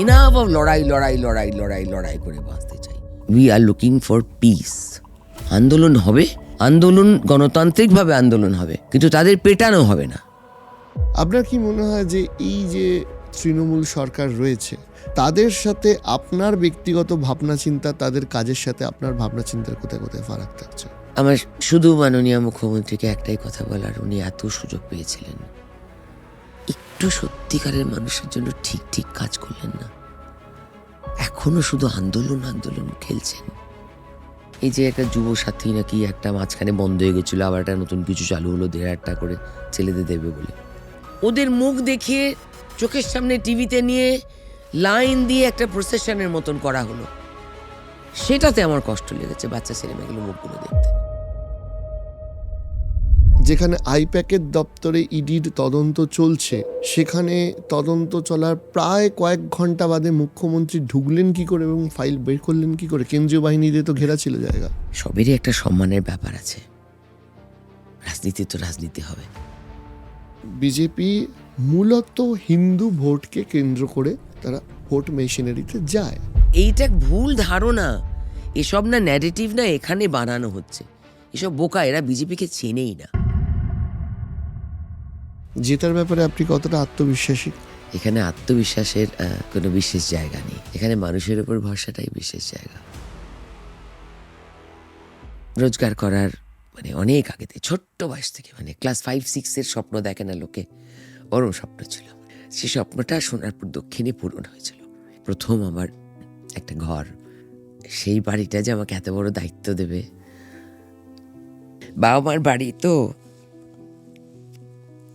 Enough of লড়াই লড়াই লড়াই লড়াই লড়াই করে বাঁচতে চাই। We are looking for piece. আন্দোলন হবে, আন্দোলন গণতান্ত্রিকভাবে আন্দোলন হবে, কিন্তু তাদের পেটানো হবে না। আপনার কি মনে হয় যে এই যে তৃণমূল সরকার রয়েছে তাদের সাথে আপনার ব্যক্তিগত ভাবনা চিন্তা, তাদের কাজের সাথে আপনার ভাবনা চিন্তার কোথায় কোথায় ফারাক থাকছে? আমার শুধু মাননীয় মুখ্যমন্ত্রীকে একটাই কথা বলার, উনি এত সুযোগ পেয়েছিলেন, একটু সত্যিকারের মানুষের জন্য ঠিক ঠিক কাজ করলেন না। এখনো শুধু আন্দোলন আন্দোলন খেলছেন। এই যে একটা যুব সাথী নাকি একটা মাঝখানে বন্ধ হয়ে গেছিল, আবার একটা নতুন কিছু চালু হলো 1,500 টাকা করে ছেলেদের দেবে বলে, ওদের মুখ দেখিয়ে চোখের সামনে টিভিতে নিয়ে লাইন দিয়ে একটা প্রসেশনের মতন করা হলো। সেটাতে আমার কষ্ট লেগেছে, বাচ্চা ছেলেমেয়েগুলো মুখগুলো দেখতে। যেখানে আইপ্যাকের দপ্তরে ইডির তদন্ত চলছে, সেখানে তদন্ত চলার প্রায় কয়েক ঘন্টা বাদে মুখ্যমন্ত্রী ঢুকলেন কি করে এবং ফাইল বের করলেন কি করে? কেন্দ্রীয় বাহিনী দিয়ে তো ঘেরা ছিল জায়গা। সবেরই একটা সম্মানের ব্যাপার আছে, রাজনীতি তো রাজনীতি হবে। বিজেপি মূলত হিন্দু ভোটকে কেন্দ্র করে তারা ভোট মেশিনারিতে যায়। এইটা ভুল ধারণা, এসব না ন্যারেটিভ না এখানে বানানো হচ্ছে। এসব বোকা, এরা বিজেপিকে চেনেই না। জেতার ব্যাপারে আপনি কতটা আত্মবিশ্বাসী? এখানে আত্মবিশ্বাসের কোনো বিশেষ জায়গা নেই, এখানে মানুষের উপর ভরসাটাই বিশেষ জায়গা। রোজগার করার মানে অনেক আগেতে, ছোট্ট বয়স থেকে, মানে ক্লাস 5-6 স্বপ্ন দেখে না লোকে, ওরও স্বপ্ন ছিল। সে স্বপ্নটা সোনারপুর দক্ষিণে পূরণ হয়েছিল। প্রথম আমার একটা ঘর, সেই বাড়িটা যে আমাকে এত বড় দায়িত্ব দেবে। বাবা মার বাড়ি তো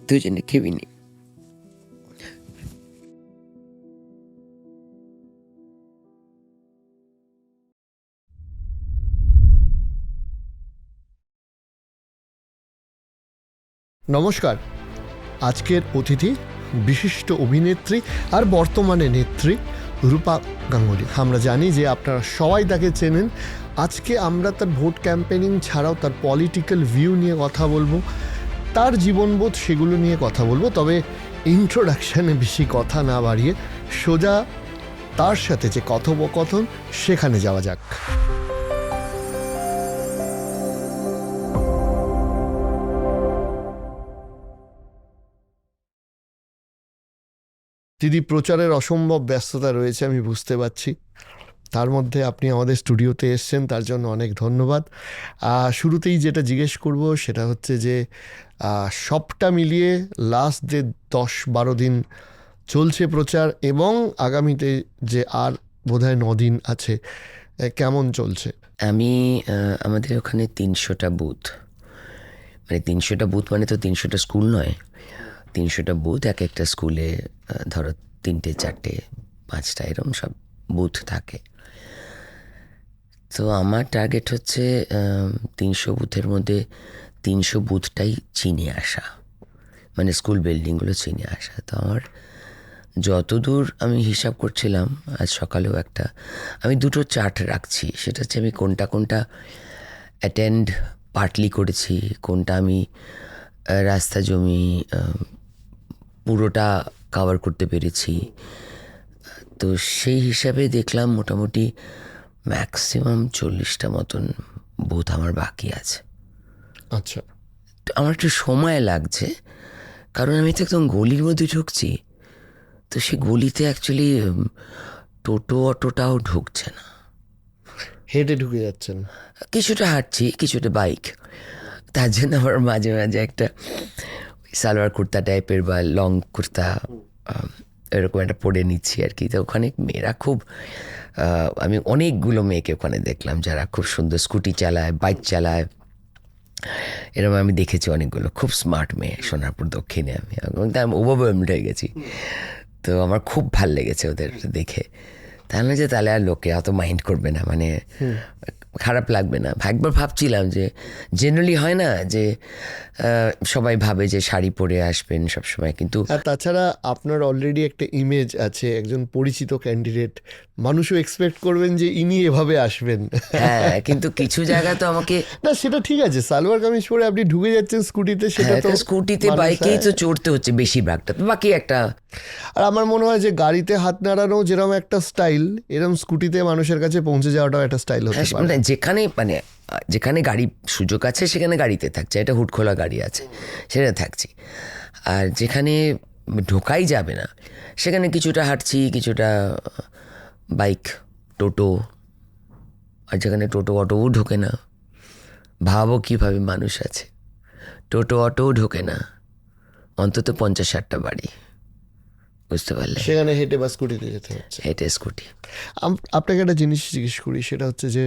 দুজনে কেউই নেই। নমস্কার। আজকের অতিথি বিশিষ্ট অভিনেত্রী আর বর্তমানে নেত্রী রূপা গাঙ্গুলি। আমরা জানি যে আপনারা সবাই তাকে চেনেন। আজকে আমরা তার ভোট ক্যাম্পেনিং ছাড়াও তার পলিটিক্যাল ভিউ নিয়ে কথা বলবো, তার জীবনবোধ সেগুলো নিয়ে কথা বলবো। তবে ইন্ট্রোডাকশানে বেশি কথা না বাড়িয়ে সোজা তার সাথে যে কথোপকথন সেখানে যাওয়া যাক। দিদি, প্রচারের অসম্ভব ব্যস্ততা রয়েছে আমি বুঝতে পারছি, তার মধ্যে আপনি আমাদের স্টুডিওতে এসছেন, তার জন্য অনেক ধন্যবাদ। শুরুতেই যেটা জিজ্ঞেস করব সেটা হচ্ছে যে সবটা মিলিয়ে লাস্ট যে 10-12 দিন চলছে প্রচার এবং আগামীতে যে আর বোধহয় 9 দিন আছে, কেমন চলছে? আমি আমাদের ওখানে 300টা বুথ, মানে 300টা বুথ মানে তো 300টা স্কুল নয়, 300টা বুথ। এক একটা স্কুলে ধরো 3টে 4টে 5টা এরকম সব বুথ থাকে। তো আমার টার্গেট হচ্ছে 300 বুথের মধ্যে 300 বুথটাই চিনে আসা, মানে স্কুল বিল্ডিংগুলো চিনে আসা। তো আমার যতদূর আমি হিসাব করছিলাম, আজ সকালেও আমি 2টো চার্ট রাখছি। সেটা হচ্ছে আমি কোনটা কোনটা অ্যাটেন্ড পার্টলি করেছি, কোনটা আমি রাস্তা জমি পুরোটা কভার করতে পেরেছি। তো সেই হিসাবে দেখলাম মোটামুটি ম্যাক্সিমাম 40টা মতন বুথ আমার বাকি আছে। আচ্ছা, তো আমার একটু সময় লাগছে, কারণ আমি তো একদম গলির মধ্যে ঢুকছি। তো সে গলিতে অ্যাকচুয়ালি টোটো অটোটাও ঢুকছে না, হেঁটে ঢুকে যাচ্ছেন? কিছুটা হাঁটছি, কিছুটা বাইক। তার জন্য আমার মাঝে মাঝে একটা সালোয়ার কুর্তা টাইপের বা লং কুর্তা এরকম একটা পরে নিচ্ছি আর কি। তো ওখানে মেয়েরা খুব, আমি অনেকগুলো মেয়েকে ওখানে দেখলাম যারা খুব সুন্দর স্কুটি চালায়, বাইক চালায়, এরকম আমি দেখেছি অনেকগুলো খুব স্মার্ট মেয়ে সোনারপুর দক্ষিণে। আমি ওভারওয়েলমড হয়ে গেছি। তো আমার খুব ভাল লেগেছে ওদের দেখে। তাহলে যে তাহলে আর লোকে অত মাইন্ড করবে না, মানে খারাপ লাগবে না। একবার ভাবছিলাম যে জেনারেলি হয় না যে সবাই ভাবে যে শাড়ি পরে আসবেন সবসময়, কিন্তু আর তাছাড়া আপনার অলরেডি একটা ইমেজ আছে, একজন পরিচিত ক্যান্ডিডেট, মানুষও এক্সপেক্ট করবেন যে ইনি এভাবে আসবেন। হ্যাঁ, কিন্তু কিছু জায়গা তো আমাকে, না সেটা ঠিক আছে, সালোয়ার কামিজ পরে আপনি ঢুকে যাচ্ছেন স্কুটিতে, সেটা তো স্কুটিতে বাইকেই তো চড়তে হচ্ছে বেশিরভাগটা। তো বাকি একটা আর আমার মনে হয় যে গাড়িতে হাত নাড়ানো যেরকম একটা স্টাইল, এরকম স্কুটিতে মানুষের কাছে পৌঁছে যাওয়াটাও একটা স্টাইল হতে হ্যাঁ, পারে। মানে যেখানে গাড়ি সুযোগ আছে সেখানে গাড়িতে থাকছে, এটা হুট খোলা গাড়ি আছে সেটা থাকছি, আর যেখানে ঢোকাই যাবে না সেখানে কিছুটা হাঁটছি, কিছুটা বাইক, টোটো, আর যেখানে টোটো অটোও ঢোকে না, ভাবো কীভাবে মানুষ আছে, টোটো অটোও ঢোকে না, অন্তত 50-60টা বাড়ি, বুঝতে পারলে, সেখানে হেঁটে বা স্কুটিতে যেতে হচ্ছে। হেঁটে স্কুটি। আপনাকে একটা জিনিস জিজ্ঞেস করি, সেটা হচ্ছে যে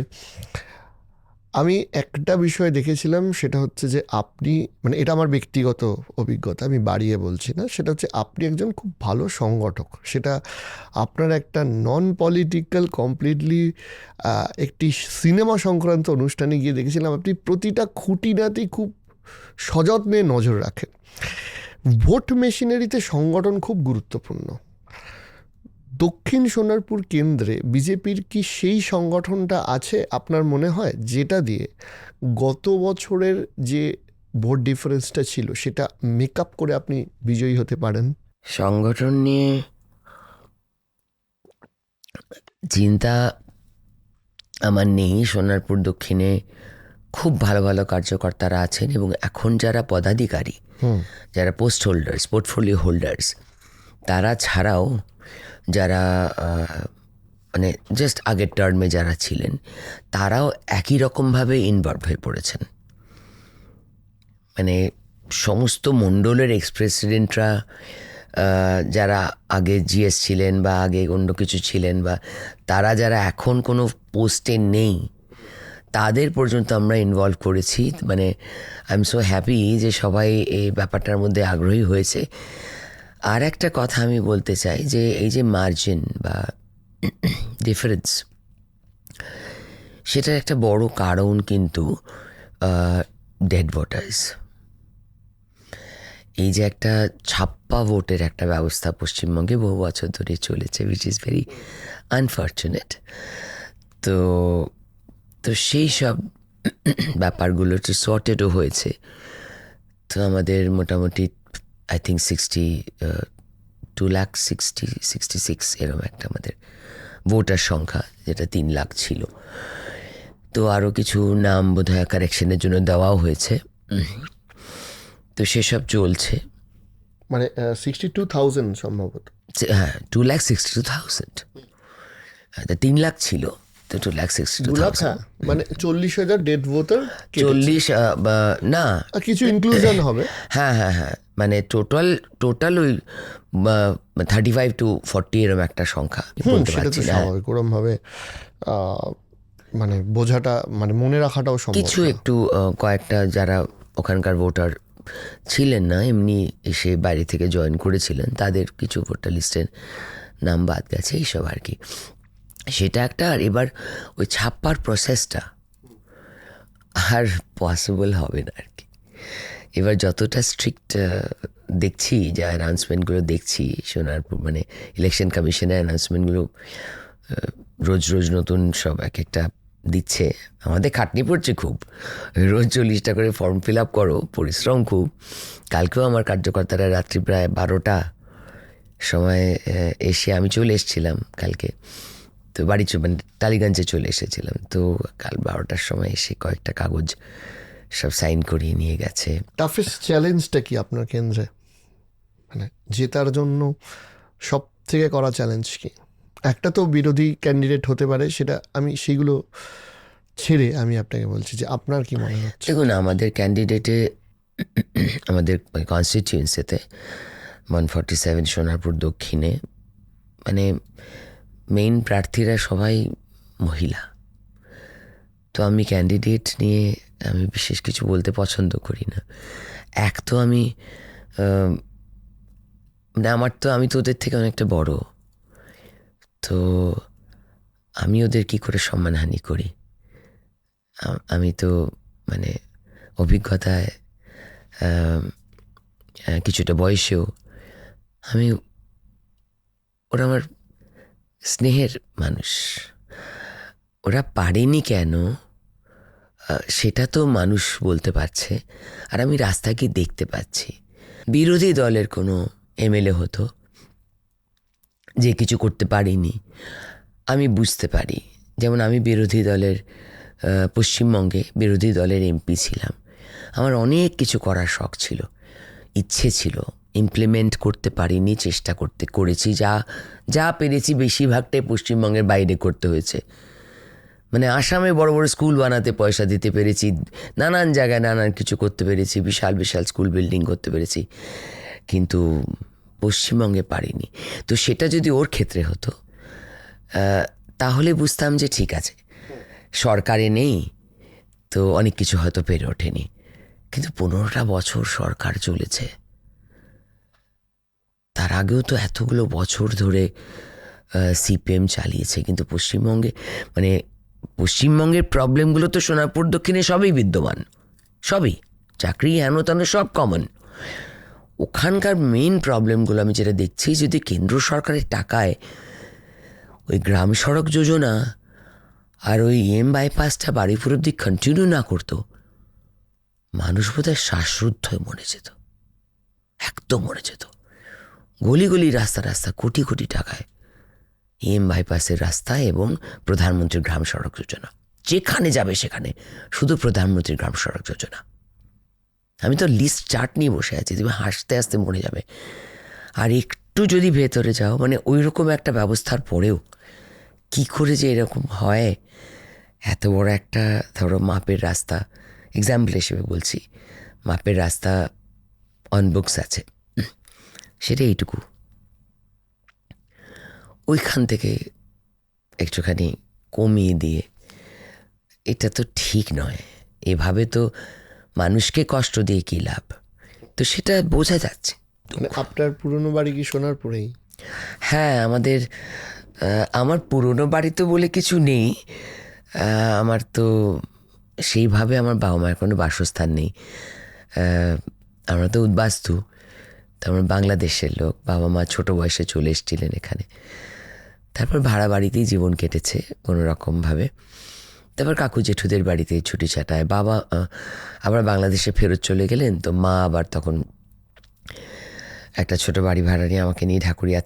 আমি একটা বিষয় দেখেছিলাম, সেটা হচ্ছে যে আপনি, মানে এটা আমার ব্যক্তিগত অভিজ্ঞতা, আমি বাড়িয়ে বলছি না, সেটা হচ্ছে আপনি একজন খুব ভালো সংগঠক। সেটা আপনার একটা নন পলিটিক্যাল কমপ্লিটলি একটি সিনেমা সংক্রান্ত অনুষ্ঠানে গিয়ে দেখেছিলাম আপনি প্রতিটা খুঁটিনাটি খুব সযত্নে নজর রাখেন। ভোট মেশিনারিতে সংগঠন খুব গুরুত্বপূর্ণ। দক্ষিণ সোনারপুর কেন্দ্রে বিজেপির কি সেই সংগঠনটা আছে আপনার মনে হয়, যেটা দিয়ে গত বছরের যে ভোট ডিফারেন্সটা ছিল সেটা মেক আপ করে আপনি বিজয়ী হতে পারেন? সংগঠন নিয়ে চিন্তা আমার নেই। সোনারপুর দক্ষিণে খুব ভালো ভালো কার্যকর্তারা আছেন, এবং এখন যারা পদাধিকারী, যারা পোস্ট হোল্ডার্স, পোর্টফোলিও হোল্ডার্স, তারা ছাড়াও যারা মানে জাস্ট আগের টার্মে যারা ছিলেন, তারাও একই রকমভাবে ইনভলভ হয়ে পড়েছেন। মানে সমস্ত মণ্ডলের এক্স প্রেসিডেন্টরা, যারা আগে জিএস ছিলেন বা আগে অন্য কিছু ছিলেন, বা তারা যারা এখন কোনো পোস্টে নেই, তাদের পর্যন্ত আমরা ইনভলভ করেছি। মানে আই এম সো হ্যাপি যে সবাই এই ব্যাপারটার মধ্যে আগ্রহী হয়েছে। আর একটা কথা আমি বলতে চাই যে এই যে মার্জিন বা ডিফারেন্স, সেটার একটা বড় কারণ কিন্তু ডেড ভোটার্স। এই যে একটা ছাপ্পা ভোটের একটা ব্যবস্থা পশ্চিমবঙ্গে বহু বছর ধরে চলেছে, উইচ ইজ ভেরি আনফর্চুনেট। তো সেই সব ব্যাপারগুলো একটু সর্টেডও হয়েছে। তো আমাদের মোটামুটি আই থিঙ্ক 2,66,000 এরকম একটা আমাদের ভোটার সংখ্যা, যেটা 3 লাখ ছিল। তো আরও কিছু নাম বোধহয় কারেকশনের জন্য দেওয়াও হয়েছে। তো সেসব চলছে। মানে 62,000 সম্ভবত। হ্যাঁ, 2,62,000। 3 লাখ ছিল, তো 2,62,000। মানে 40,000 ডেড ভোটার, 40 না, কিছু ইনক্লুশন হবে। হ্যাঁ হ্যাঁ হ্যাঁ, মানে টোটাল ওই 35 to 40 এরকম একটা সংখ্যা বলতে সেটা তো পারছি না। স্বাভাবিক, ওরমভাবে মানে বোঝাটা, মানে মনে রাখাটাও সম্ভব। কিছু একটু কয়েকটা যারা ওখানকার ভোটার ছিলেন না, এমনি এসে বাইরে থেকে জয়েন করেছিলেন, তাদের কিছু ভোটার লিস্টের নাম বাদ গেছে, এইসব আর কি। সেটা একটা। আর এবার ওই ছাপ্পার প্রসেসটা আর পসিবল হবে না আর কি। এবার যতটা স্ট্রিক্ট দেখছি, যা অ্যানাউন্সমেন্টগুলো দেখছি, সোনারপুর মানে ইলেকশন কমিশনের অ্যানাউন্সমেন্টগুলো রোজ রোজ নতুন সব এক একটা দিচ্ছে, আমাদের খাটনি পড়ছে খুব। রোজ 40টা করে ফর্ম ফিল আপ করো, পরিশ্রম খুব। কালকেও আমার কার্যকর্তারা রাত্রি প্রায় 12টা সময় এসে, আমি চলে এসেছিলাম কালকে, তো বাড়ি মানে টালিগঞ্জে চলে এসেছিলাম, তো কাল 12টার সময় এসে কয়েকটা কাগজ সব সাইন করিয়ে নিয়ে গেছে। টাফেস্ট চ্যালেঞ্জটা কি আপনার কেন্দ্রে, মানে জেতার জন্য সব থেকে করা চ্যালেঞ্জ কি? একটা তো বিরোধী ক্যান্ডিডেট হতে পারে, সেটা আমি সেইগুলো ছেড়ে আমি আপনাকে বলছি যে আপনার কি মনে হচ্ছে? দেখুন, আমাদের ক্যান্ডিডেটে, আমাদের কনস্টিটিউয়েন্সিতে 147 সোনারপুর দক্ষিণে, মানে মেইন প্রার্থীরা সবাই মহিলা। তো আমি ক্যান্ডিডেট নিয়ে আমি বিশেষ কিছু বলতে পছন্দ করি না। এক তো আমি মানে আমি তো ওদের থেকে অনেকটা বড়, তো আমি ওদের কি করে সম্মানহানি করি? আমি তো মানে অভিজ্ঞতায়, কিছুটা বয়সেও ওরা আমার স্নেহের মানুষ। ওরা পারেনি কেন সেটা তো মানুষ বলতে পারছে, আর আমি রাস্তায় গিয়ে দেখতে পাচ্ছি। বিরোধী দলের কোনো এমএলএ হতো, যে কিছু করতে পারিনি আমি বুঝতে পারি। যেমন আমি বিরোধী দলের পশ্চিমবঙ্গে বিরোধী দলের এমপি ছিলাম, আমার অনেক কিছু করার শখ ছিল, ইচ্ছে ছিল, ইমপ্লিমেন্ট করতে পারিনি, চেষ্টা করেছি, যা পেরেছি বেশিরভাগটাই পশ্চিমবঙ্গের বাইরে করতে হয়েছে। মানে আসামে বড় বড় স্কুল বানাতে পয়সা দিতে পেরেছি, নানান জায়গায় নানান কিছু করতে পেরেছি, বিশাল বিশাল স্কুল বিল্ডিং করতে পেরেছি, কিন্তু পশ্চিমবঙ্গে পারিনি। তো সেটা যদি ওর ক্ষেত্রে হতো তাহলে বুঝতাম যে ঠিক আছে, সরকারে নেই তো অনেক কিছু হয়তো পেরে ওঠেনি, কিন্তু 15টা বছর সরকার চলেছে, তার আগেও তো এতগুলো বছর ধরে সিপিএম চালিয়েছে, কিন্তু পশ্চিমবঙ্গে মানে পশ্চিমবঙ্গের প্রবলেমগুলো তো সোনারপুর দক্ষিণে সবই বিদ্যমান, সবই চাকরি হেন তেন সব কমন। ওখানকার মেইন প্রবলেমগুলো আমি যেটা দেখছি, যদি কেন্দ্র সরকারের টাকায় ওই গ্রাম সড়ক যোজনা আর ওই বাইপাসটা বারুইপুর অব্দি কন্টিনিউ না করতো, মানুষ বোধহয় শ্বাসরুদ্ধ হয়ে মরে যেত, একদম মরে যেত। গলি গলি রাস্তা রাস্তা কোটি কোটি টাকায় বাইপাসের রাস্তা এবং প্রধানমন্ত্রীর গ্রাম সড়ক যোজনা, যেখানে যাবে সেখানে শুধু প্রধানমন্ত্রীর গ্রাম সড়ক যোজনা। আমি তো লিস্ট চার্ট নিয়ে বসে আছি, তুমি হাসতে হাসতে মরে যাবে। আর একটু যদি ভেতরে যাও, মানে ওই রকম একটা ব্যবস্থার পরেও কি করে যে এরকম হয়, এত বড় একটা ধরো মাপের রাস্তা, এক্সাম্পল হিসেবে বলছি, মাপের রাস্তা অন বুকস আছে, সেটা এইটুকু, ওইখান থেকে একটুখানি কমিয়ে দিয়ে, এটা তো ঠিক নয়, এভাবে তো মানুষকে কষ্ট দিয়ে কী লাভ, তো সেটা বোঝা যাচ্ছে। আপনার পুরনো বাড়ি কি সোনারপুরেই? হ্যাঁ, আমার পুরনো বাড়ি তো বলে কিছু নেই, আমার তো সেইভাবে আমার বাবা মায়ের কোনো বাসস্থান নেই, আমরা তো উদ্বাস্তু, তো আমরা বাংলাদেশের লোক, বাবা মা ছোটো বয়সে চলে এসেছিলেন এখানে, তারপর ভাড়া বাড়িতেই জীবন কেটেছে কোনো রকমভাবে। তারপর কাকু জেঠুদের বাড়িতে ছুটি ছাটায় বাবা আবার বাংলাদেশে ফেরত চলে গেলেন, তো মা আবার তখন একটা ছোট বাড়ি ভাড়া নিয়ে আমাকে নিয়ে ঢাকুরিয়া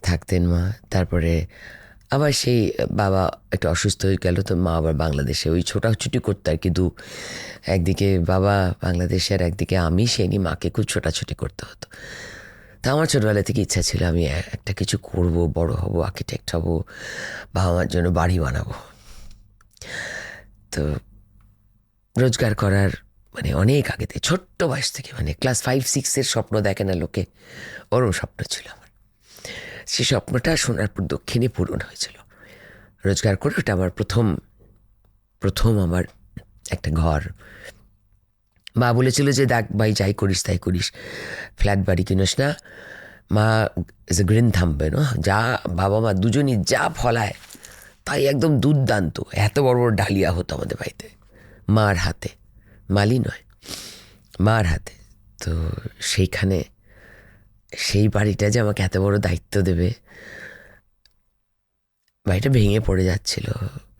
থাকতেন মা। তারপরে আবার সেই বাবা একটু অসুস্থ হয়ে গেল, তো মা আবার বাংলাদেশে ওই ছোটাছুটি করতে আর কি, একদিকে বাবা বাংলাদেশে আর একদিকে আমি, সেই নিয়ে মাকে খুব ছোটাছুটি করতে হতো। তা আমার ছোটবেলা থেকে ইচ্ছা ছিল আমি একটা কিছু করব, বড় হব, আর্কিটেক্ট হব, বাবা মার জন্য বাড়ি বানাবো। তো রোজগার করার মানে অনেক আগেতে, ছোট্ট বয়স থেকে, মানে ক্লাস 5-6 স্বপ্ন দেখে না লোকে, ওরম স্বপ্ন ছিল আমার। সেই স্বপ্নটা সোনারপুর দক্ষিণে পূরণ হয়েছিল, রোজগার করে ওটা আমার প্রথম আমার একটা ঘর। মা বলেছিল যে দেখ ভাই, যাই করিস তাই করিস, ফ্ল্যাট বাড়ি কিনিস না। মা এজ এ গ্রিন থামবে না, যা বাবা মা দুজনই যা ফলায় তাই একদম দুর্দান্ত, এত বড় বড় ডালিয়া হতো আমাদের বাড়িতে মার হাতে, মালি নয় মার হাতে। তো সেইখানে সেই বাড়িটা যে আমাকে এত বড় দায়িত্ব দেবে, বাড়িটা ভেঙে পড়ে যাচ্ছিল,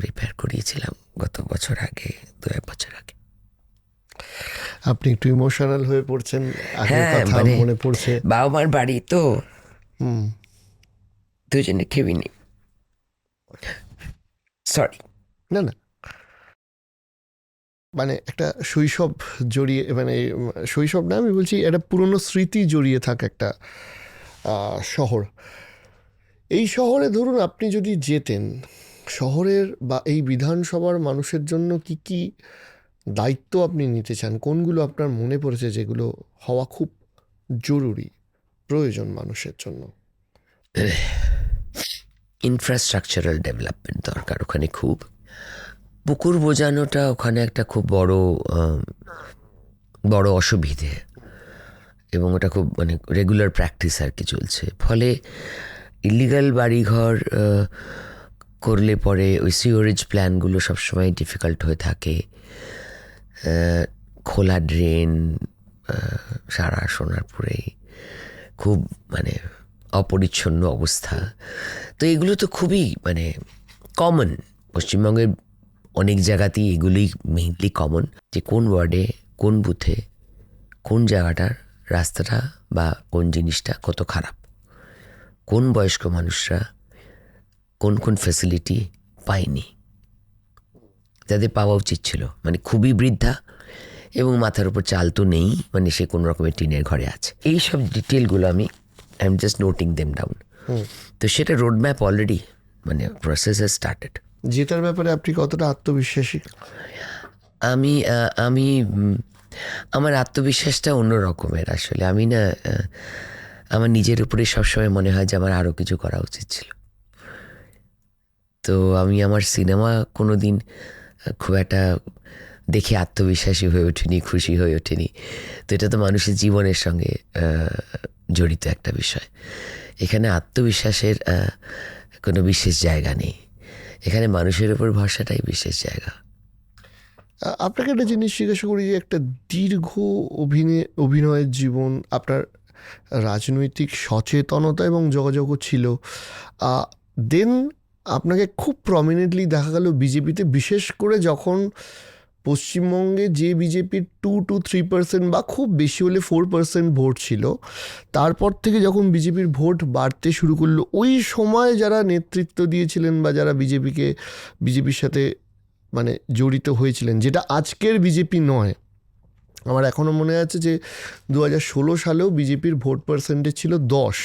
রিপেয়ার করিয়েছিলাম গত বছর আগে, 2-1 বছর আগে। আপনি একটু ইমোশনাল হয়ে পড়ছেন, হ্যাঁ, মানে মনে পড়ছে। বাবা মার বাড়ি তো দুজনে খেবিনি, সরি। না মানে একটা শৈশব জড়িয়ে, মানে শৈশব না, আমি বলছি একটা পুরনো স্মৃতি জড়িয়ে থাকে একটা শহর। এই শহরে ধরুন আপনি যদি যেতেন, শহরের বা এই বিধানসভার মানুষের জন্য কি কি দায়িত্ব আপনি নিতে চান, কোনগুলো আপনার মনে পড়েছে যেগুলো হওয়া খুব জরুরি, প্রয়োজন মানুষের জন্য? ইনফ্রাস্ট্রাকচারাল ডেভেলপমেন্ট দরকার ওখানে খুব। পুকুর বোঝানোটা ওখানে একটা খুব বড় অসুবিধে, এবং ওটা খুব মানে রেগুলার প্র্যাকটিস আর কি চলছে। ফলে ইলিগাল বাড়িঘর করলে পরে ওই সিওরেজ প্ল্যানগুলো সবসময় ডিফিকাল্ট হয়ে থাকে, খোলা ড্রেন সারা সোনারপুরে, খুব মানে অপরিচ্ছন্ন অবস্থা। তো এগুলো তো খুবই মানে কমন, পশ্চিমবঙ্গের অনেক জায়গাতেই এগুলোই মেইনলি কমন, যে কোন ওয়ার্ডে কোন বুথে কোন জায়গাটার রাস্তাটা বা কোন জিনিসটা কত খারাপ, কোন বয়স্ক মানুষরা কোন কোন ফ্যাসিলিটি পায়নি, যাদের পাওয়া উচিত ছিল, মানে খুবই বৃদ্ধা এবং মাথার উপর চাল তো নেই, মানে সে কোনো রকমের টিনের ঘরে আছে। এই সব ডিটেলগুলো আমি I am just noting them down. তো সেটা রোড ম্যাপ অলরেডি, মানে প্রসেস হ্যাজ স্টার্টেড। জেতার ব্যাপারে আপনি কতটা আত্মবিশ্বাসী? আমি আমি আমার আত্মবিশ্বাসটা অন্য রকমের আসলে। আমি না আমার নিজের উপরে সবসময় মনে হয় যে আমার আরও কিছু করা উচিত ছিল। তো আমি আমার সিনেমা কোনো দিন খুব একটা দেখে আত্মবিশ্বাসী হয়ে ওঠেনি, খুশি হয়ে ওঠেনি। তো এটা তো মানুষের জীবনের সঙ্গে জড়িত একটা বিষয়। এখানে আত্মবিশ্বাসের কোনো বিশেষ জায়গা নেই, এখানে মানুষের উপর ভরসাটাই বিশেষ জায়গা। আপনাকে একটা জিনিস জিজ্ঞাসা করি, যে একটা দীর্ঘ অভিনয়ের জীবন, আপনার রাজনৈতিক সচেতনতা এবং যোগাযোগও ছিল, দেন আপনাকে খুব প্রমিনেন্টলি দেখা গেল বিজেপিতে, বিশেষ করে যখন পশ্চিমবঙ্গে যে বিজেপির 2-3% বা খুব বেশি হলে 4% ভোট ছিল, তারপর থেকে যখন বিজেপির ভোট বাড়তে শুরু করলো, ওই সময় যারা নেতৃত্ব দিয়েছিলেন বা যারা বিজেপির সাথে মানে জড়িত হয়েছিলেন, যেটা আজকের বিজেপি নয়, আমার এখনও মনে আছে যে 2016 সালেও বিজেপির ভোট পার্সেন্টেজ ছিল 10।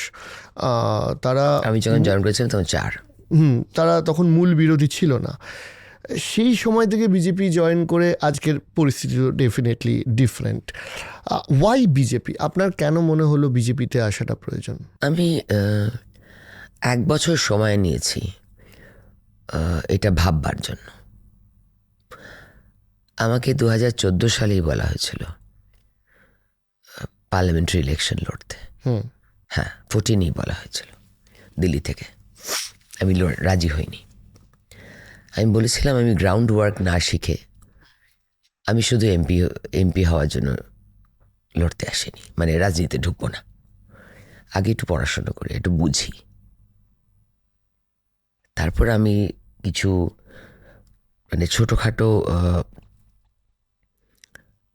তারা, আমি যখন জয়েন করেছিলাম তখন 4। তারা তখন মূল বিরোধী ছিল না। সেই সময় থেকে বিজেপি জয়েন করে আজকের পরিস্থিতি ডেফিনেটলি ডিফারেন্ট। Y BJP? আপনার কেন মনে হলো বিজেপিতে আসাটা প্রয়োজন? আমি 1 বছর সময় নিয়েছি এটা ভাববার জন্য। আমাকে 2014 সালেই বলা হয়েছিল পার্লামেন্টারি ইলেকশন লড়তে। হ্যাঁ, 14ই বলা হয়েছিল দিল্লি থেকে। আমি রাজি হইনি। আমি বলেছিলাম আমি গ্রাউন্ড ওয়ার্ক না শিখে আমি শুধু এমপি হওয়ার জন্য লড়তে আসিনি, মানে রাজনীতিতে ঢুকবো না, আগে একটু পড়াশোনা করে একটু বুঝি। তারপর আমি কিছু মানে ছোটোখাটো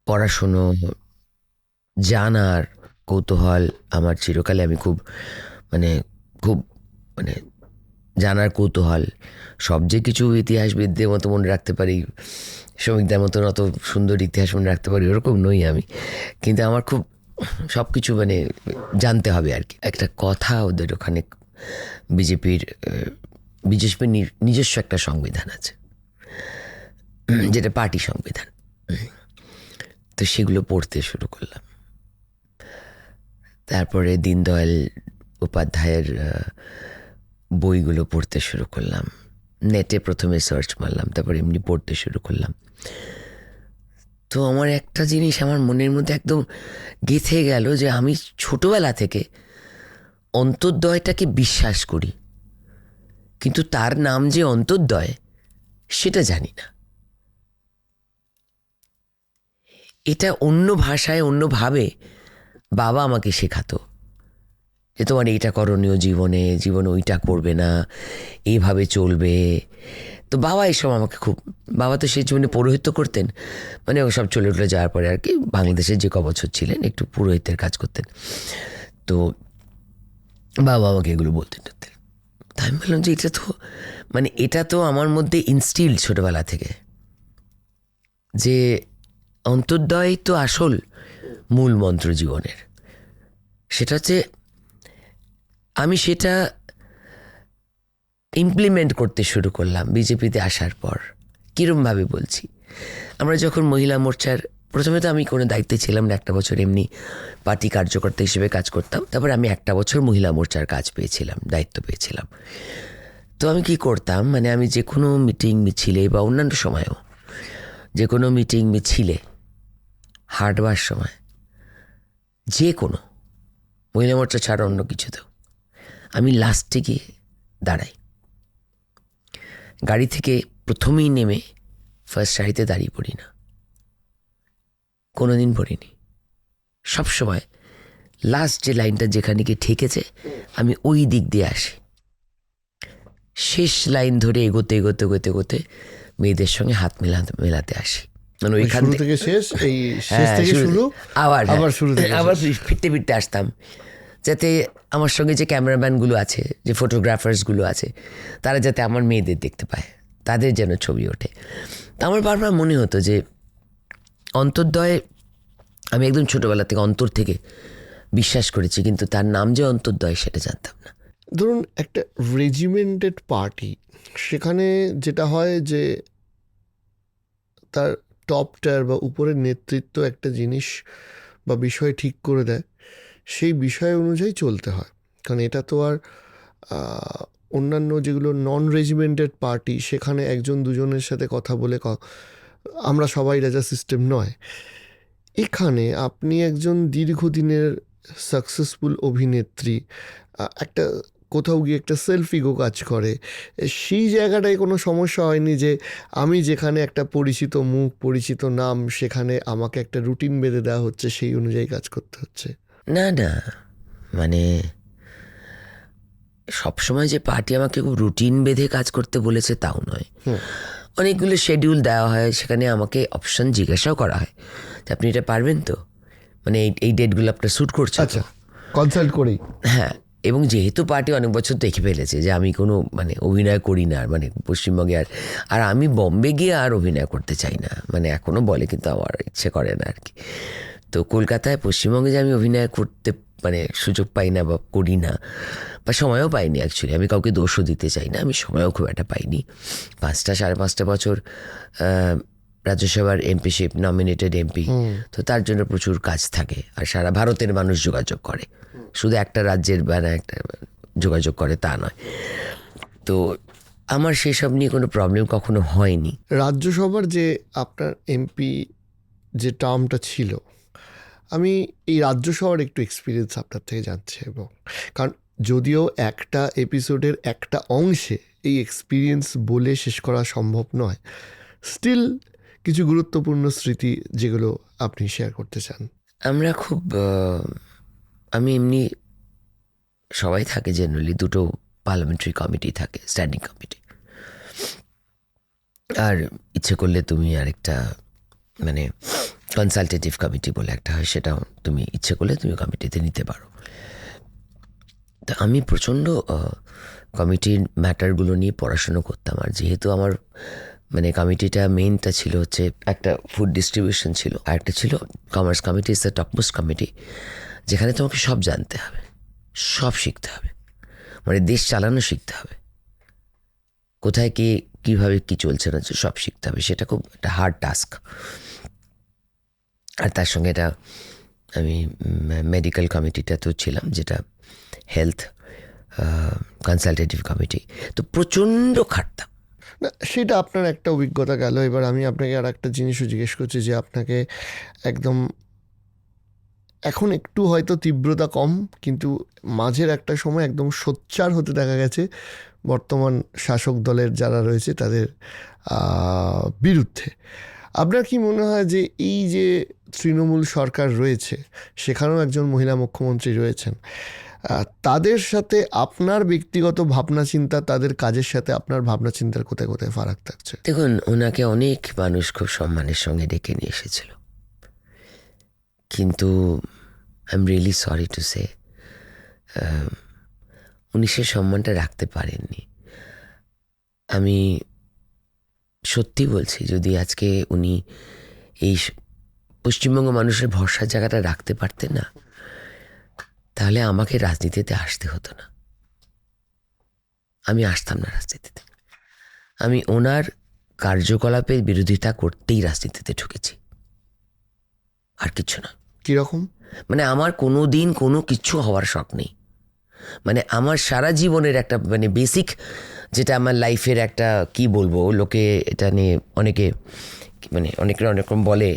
পড়াশুনো জানার কৌতূহল আমার চিরকালে, আমি খুব মানে জানার কৌতূহল। সব যে কিছু ইতিহাসবিদদের মতো মনে রাখতে পারি, শ্রমিকদের মতন অত সুন্দর ইতিহাস মনে রাখতে পারি ওরকম নই আমি, কিন্তু আমার খুব সব কিছু মানে জানতে হবে আর কি। একটা কথা ওদের ওখানে বিজেপির নিজস্ব একটা সংবিধান আছে, যেটা পার্টি সংবিধান। তো সেগুলো পড়তে শুরু করলাম। তারপরে দীনদয়াল উপাধ্যায়ের বইগুলো পড়তে শুরু করলাম। নেটে প্রথমে সার্চ মারলাম, তারপর এমনি পড়তে শুরু করলাম। তো আমার একটা জিনিস আমার মনের মধ্যে একদম গেঁথে গেল যে আমি ছোটবেলা থেকে অন্তর্দয়টাকে বিশ্বাস করি, কিন্তু তার নাম যে অন্তর্দয় সেটা জানি না। এটা অন্য ভাষায় অন্যভাবে বাবা আমাকে শেখাতো যে তোমার এইটা করণীয়, জীবনে ওইটা করবে না, এইভাবে চলবে। তো বাবা এসব আমাকে বাবা তো সেই জীবনে পৌরোহিত্য করতেন, মানে ওসব চলে যাওয়ার পরে আর কি বাংলাদেশে যে কবছর ছিলেন একটু পুরোহিতের কাজ করতেন। তো বাবা আমাকে এগুলো বলতেন। তাই আমি বললাম যে এটা তো আমার মধ্যে ইনস্টিল ছোটবেলা থেকে, যে অন্তর্দয় তো আসল মূল মন্ত্র জীবনের। সেটা হচ্ছে আমি সেটা ইমপ্লিমেন্ট করতে শুরু করলাম বিজেপিতে আসার পর। কীরমভাবে বলছি, আমরা যখন মহিলা মোর্চার, প্রথমে তো আমি কোনো দায়িত্বে ছিলাম না, 1 বছর এমনি পার্টি কার্যকর্তা হিসেবে কাজ করতাম। তারপর আমি 1 বছর মহিলা মোর্চার কাজ পেয়েছিলাম, দায়িত্ব পেয়েছিলাম। তো আমি কি করতাম, মানে আমি যে কোনো মিটিং মিছিলে বা অন্যান্য সময়েও যে কোনো মিটিং মিছিলে হাঁটবার সময়, যে কোনো মহিলা মোর্চা ছাড়া অন্য কিছুতেও, আমি লাস্টে গিয়ে দাঁড়াই। গাড়ি থেকে প্রথমেই নেমে ফার্স্ট সারিতে দাঁড়িয়ে পড়ি না, কোনো দিন পড়িনি। সবসময় লাস্ট যে লাইনটা যেখানে গিয়ে ঠেকেছে আমি ওই দিক দিয়ে আসি, শেষ লাইন ধরে এগোতে এগোতে এগোতে এগোতে মেয়েদের সঙ্গে হাত মেলাতে আসি। মানে ওইখান থেকে শেষ, শেষ থেকে শুরু, আবার ফিরতে আসতাম, যাতে আমার সঙ্গে যে ক্যামেরাম্যানগুলো আছে, যে ফটোগ্রাফার্সগুলো আছে, তারা যাতে আমার মেয়েদের দেখতে পায়, তাদের যেন ছবি ওঠে। তা আমার বারবার মনে হতো যে অন্তর্দয়, আমি একদম ছোটোবেলা থেকে অন্তর থেকে বিশ্বাস করেছি, কিন্তু তার নাম যে অন্তর্দয় সেটা জানতাম না। ধরুন একটা রেজিমেন্টেড পার্টি, সেখানে যেটা হয় যে তার টপ টায়ার বা উপরের নেতৃত্ব একটা জিনিস বা বিষয় ঠিক করে দেয়, সেই বিষয় অনুযায়ী চলতে হয়। কারণ এটা তো আর অন্যান্য যেগুলো নন রেজিমেন্টেড পার্টি, সেখানে একজন দুজনের সাথে কথা বলে আমরা সবাই রাজা সিস্টেম নয়। এখানে আপনি একজন দীর্ঘদিনের সাকসেসফুল অভিনেত্রী, একটা কোথাও গিয়ে একটা সেলফ ইগো কাজ করে, সেই জায়গাটায় কোনো সমস্যা হয়নি যে আমি যেখানে একটা পরিচিত মুখ, পরিচিত নাম, সেখানে আমাকে একটা রুটিন বেঁধে দেওয়া হচ্ছে, সেই অনুযায়ী কাজ করতে হচ্ছে? না না, মানে সবসময় যে পার্টি আমাকে খুব রুটিন বেঁধে কাজ করতে বলেছে তাও নয়। অনেকগুলো শেডিউল দেওয়া হয়, সেখানে আমাকে অপশন জিজ্ঞাসাও করা হয় যে আপনি এটা পারবেন তো, মানে এই ডেটগুলো আপনার শ্যুট করছে। আচ্ছা, কনসাল্ট করেই? হ্যাঁ, এবং যেহেতু পার্টি অনেক বছর দেখে ফেলেছে যে আমি কোনো মানে অভিনয় করি না, মানে পশ্চিমবঙ্গে আর আমি বম্বে গিয়ে আর অভিনয় করতে চাই না, মানে এখনও বলে কিন্তু আমার ইচ্ছে করে না আর কি। তো কলকাতায়, পশ্চিমবঙ্গে যে আমি অভিনয় করতে মানে সুযোগ পাই না বা করি না, বা সময়ও পাইনি অ্যাকচুয়ালি, আমি কাউকে দোষও দিতে চাই না, আমি সময়ও খুব একটা পাইনি। 5-5.5 বছর রাজ্যসভার এমপিশিপ, নমিনেটেড এমপি, তো তার জন্য প্রচুর কাজ থাকে, আর সারা ভারতের মানুষ যোগাযোগ করে, শুধু একটা রাজ্যের বা একটা যোগাযোগ করে তা নয়। তো আমার সেসব নিয়ে কোনো প্রবলেম কখনো হয়নি। রাজ্যসভার যে আপনার এমপি যে টার্মটা ছিল, আমি এই রাজ্যসভার একটু এক্সপিরিয়েন্স আপনার থেকে জানছি। এবং কারণ যদিও একটা এপিসোডের একটা অংশে এই এক্সপিরিয়েন্স বলে শেষ করা সম্ভব নয়, স্টিল কিছু গুরুত্বপূর্ণ স্মৃতি যেগুলো আপনি শেয়ার করতে চান। আমরা খুব আমি এমনি, সবাই থাকে জেনারেলি, দুটো পার্লামেন্টারি কমিটি থাকে, স্ট্যান্ডিং কমিটি, আর ইচ্ছে করলে তুমি আরেকটা মানে কনসালটেটিভ কমিটি বলে একটা হয়, সেটাও তুমি ইচ্ছে করলে তুমি কমিটিতে নিতে পারো। তা আমি প্রচণ্ড কমিটির ম্যাটারগুলো নিয়ে পড়াশুনো করতাম, আর যেহেতু আমার মানে কমিটিটা মেইনটা ছিল হচ্ছে একটা ফুড ডিস্ট্রিবিউশন ছিল, আর একটা ছিল commerce committee, is the topmost committee, যেখানে তোমাকে সব জানতে হবে, সব শিখতে হবে, মানে দেশ চালানো শিখতে হবে, কোথায় কে কীভাবে কী চলছে না সব শিখতে হবে, সেটা খুব একটা হার্ড টাস্ক। আর তার সঙ্গে এটা আমি মেডিকেল কমিটিটা তো ছিলাম, যেটা হেলথ কনসালটেটিভ কমিটি, তো প্রচণ্ড খাটতাম। না, সেটা আপনার একটা অভিজ্ঞতা গেল। এবার আমি আপনাকে আর একটা জিনিসও জিজ্ঞেস করছি, যে আপনাকে একদম এখন একটু হয়তো তীব্রতা কম, কিন্তু মাঝের একটা সময় একদম সোচ্চার হতে দেখা গেছে বর্তমান শাসক দলের যারা রয়েছে তাদের বিরুদ্ধে। আপনার কি মনে হয় যে এই যে তৃণমূল সরকার রয়েছে, সেখানেও একজন মহিলা মুখ্যমন্ত্রী রয়েছেন, তাদের সাথে আপনার ব্যক্তিগত ভাবনা চিন্তা, তাদের কাজের সাথে আপনার ভাবনা চিন্তার কোথায় কোথায় ফারাক থাকছে? দেখুন, ওনাকে অনেক মানুষ খুব সম্মানের সঙ্গে ডেকে নিয়ে এসেছিল, কিন্তু I am really sorry to say উনি সে সম্মানটা রাখতে পারেননি। আমি সত্যি বলছি, যদি আজকে উনি এই পশ্চিমবঙ্গ মানুষের ভরসার জায়গাটা রাখতে পারতেন না, তাহলে আমাকে রাজনীতিতে আসতে হতো না, আমি আসতাম না রাজনীতিতে। আমি ওনার কার্যকলাপের বিরোধিতা করতেই রাজনীতিতে ঢুকেছি, আর কিছু না। কীরকম? মানে আমার কোনো দিন কোনো কিছু হওয়ার শখ নেই, মানে আমার সারা জীবনের একটা মানে বেসিক, যেটা আমার লাইফের একটা কি বলবো, লোকে এটা নিয়ে অনেকে মানে অনেকে অনেক রকম বলে,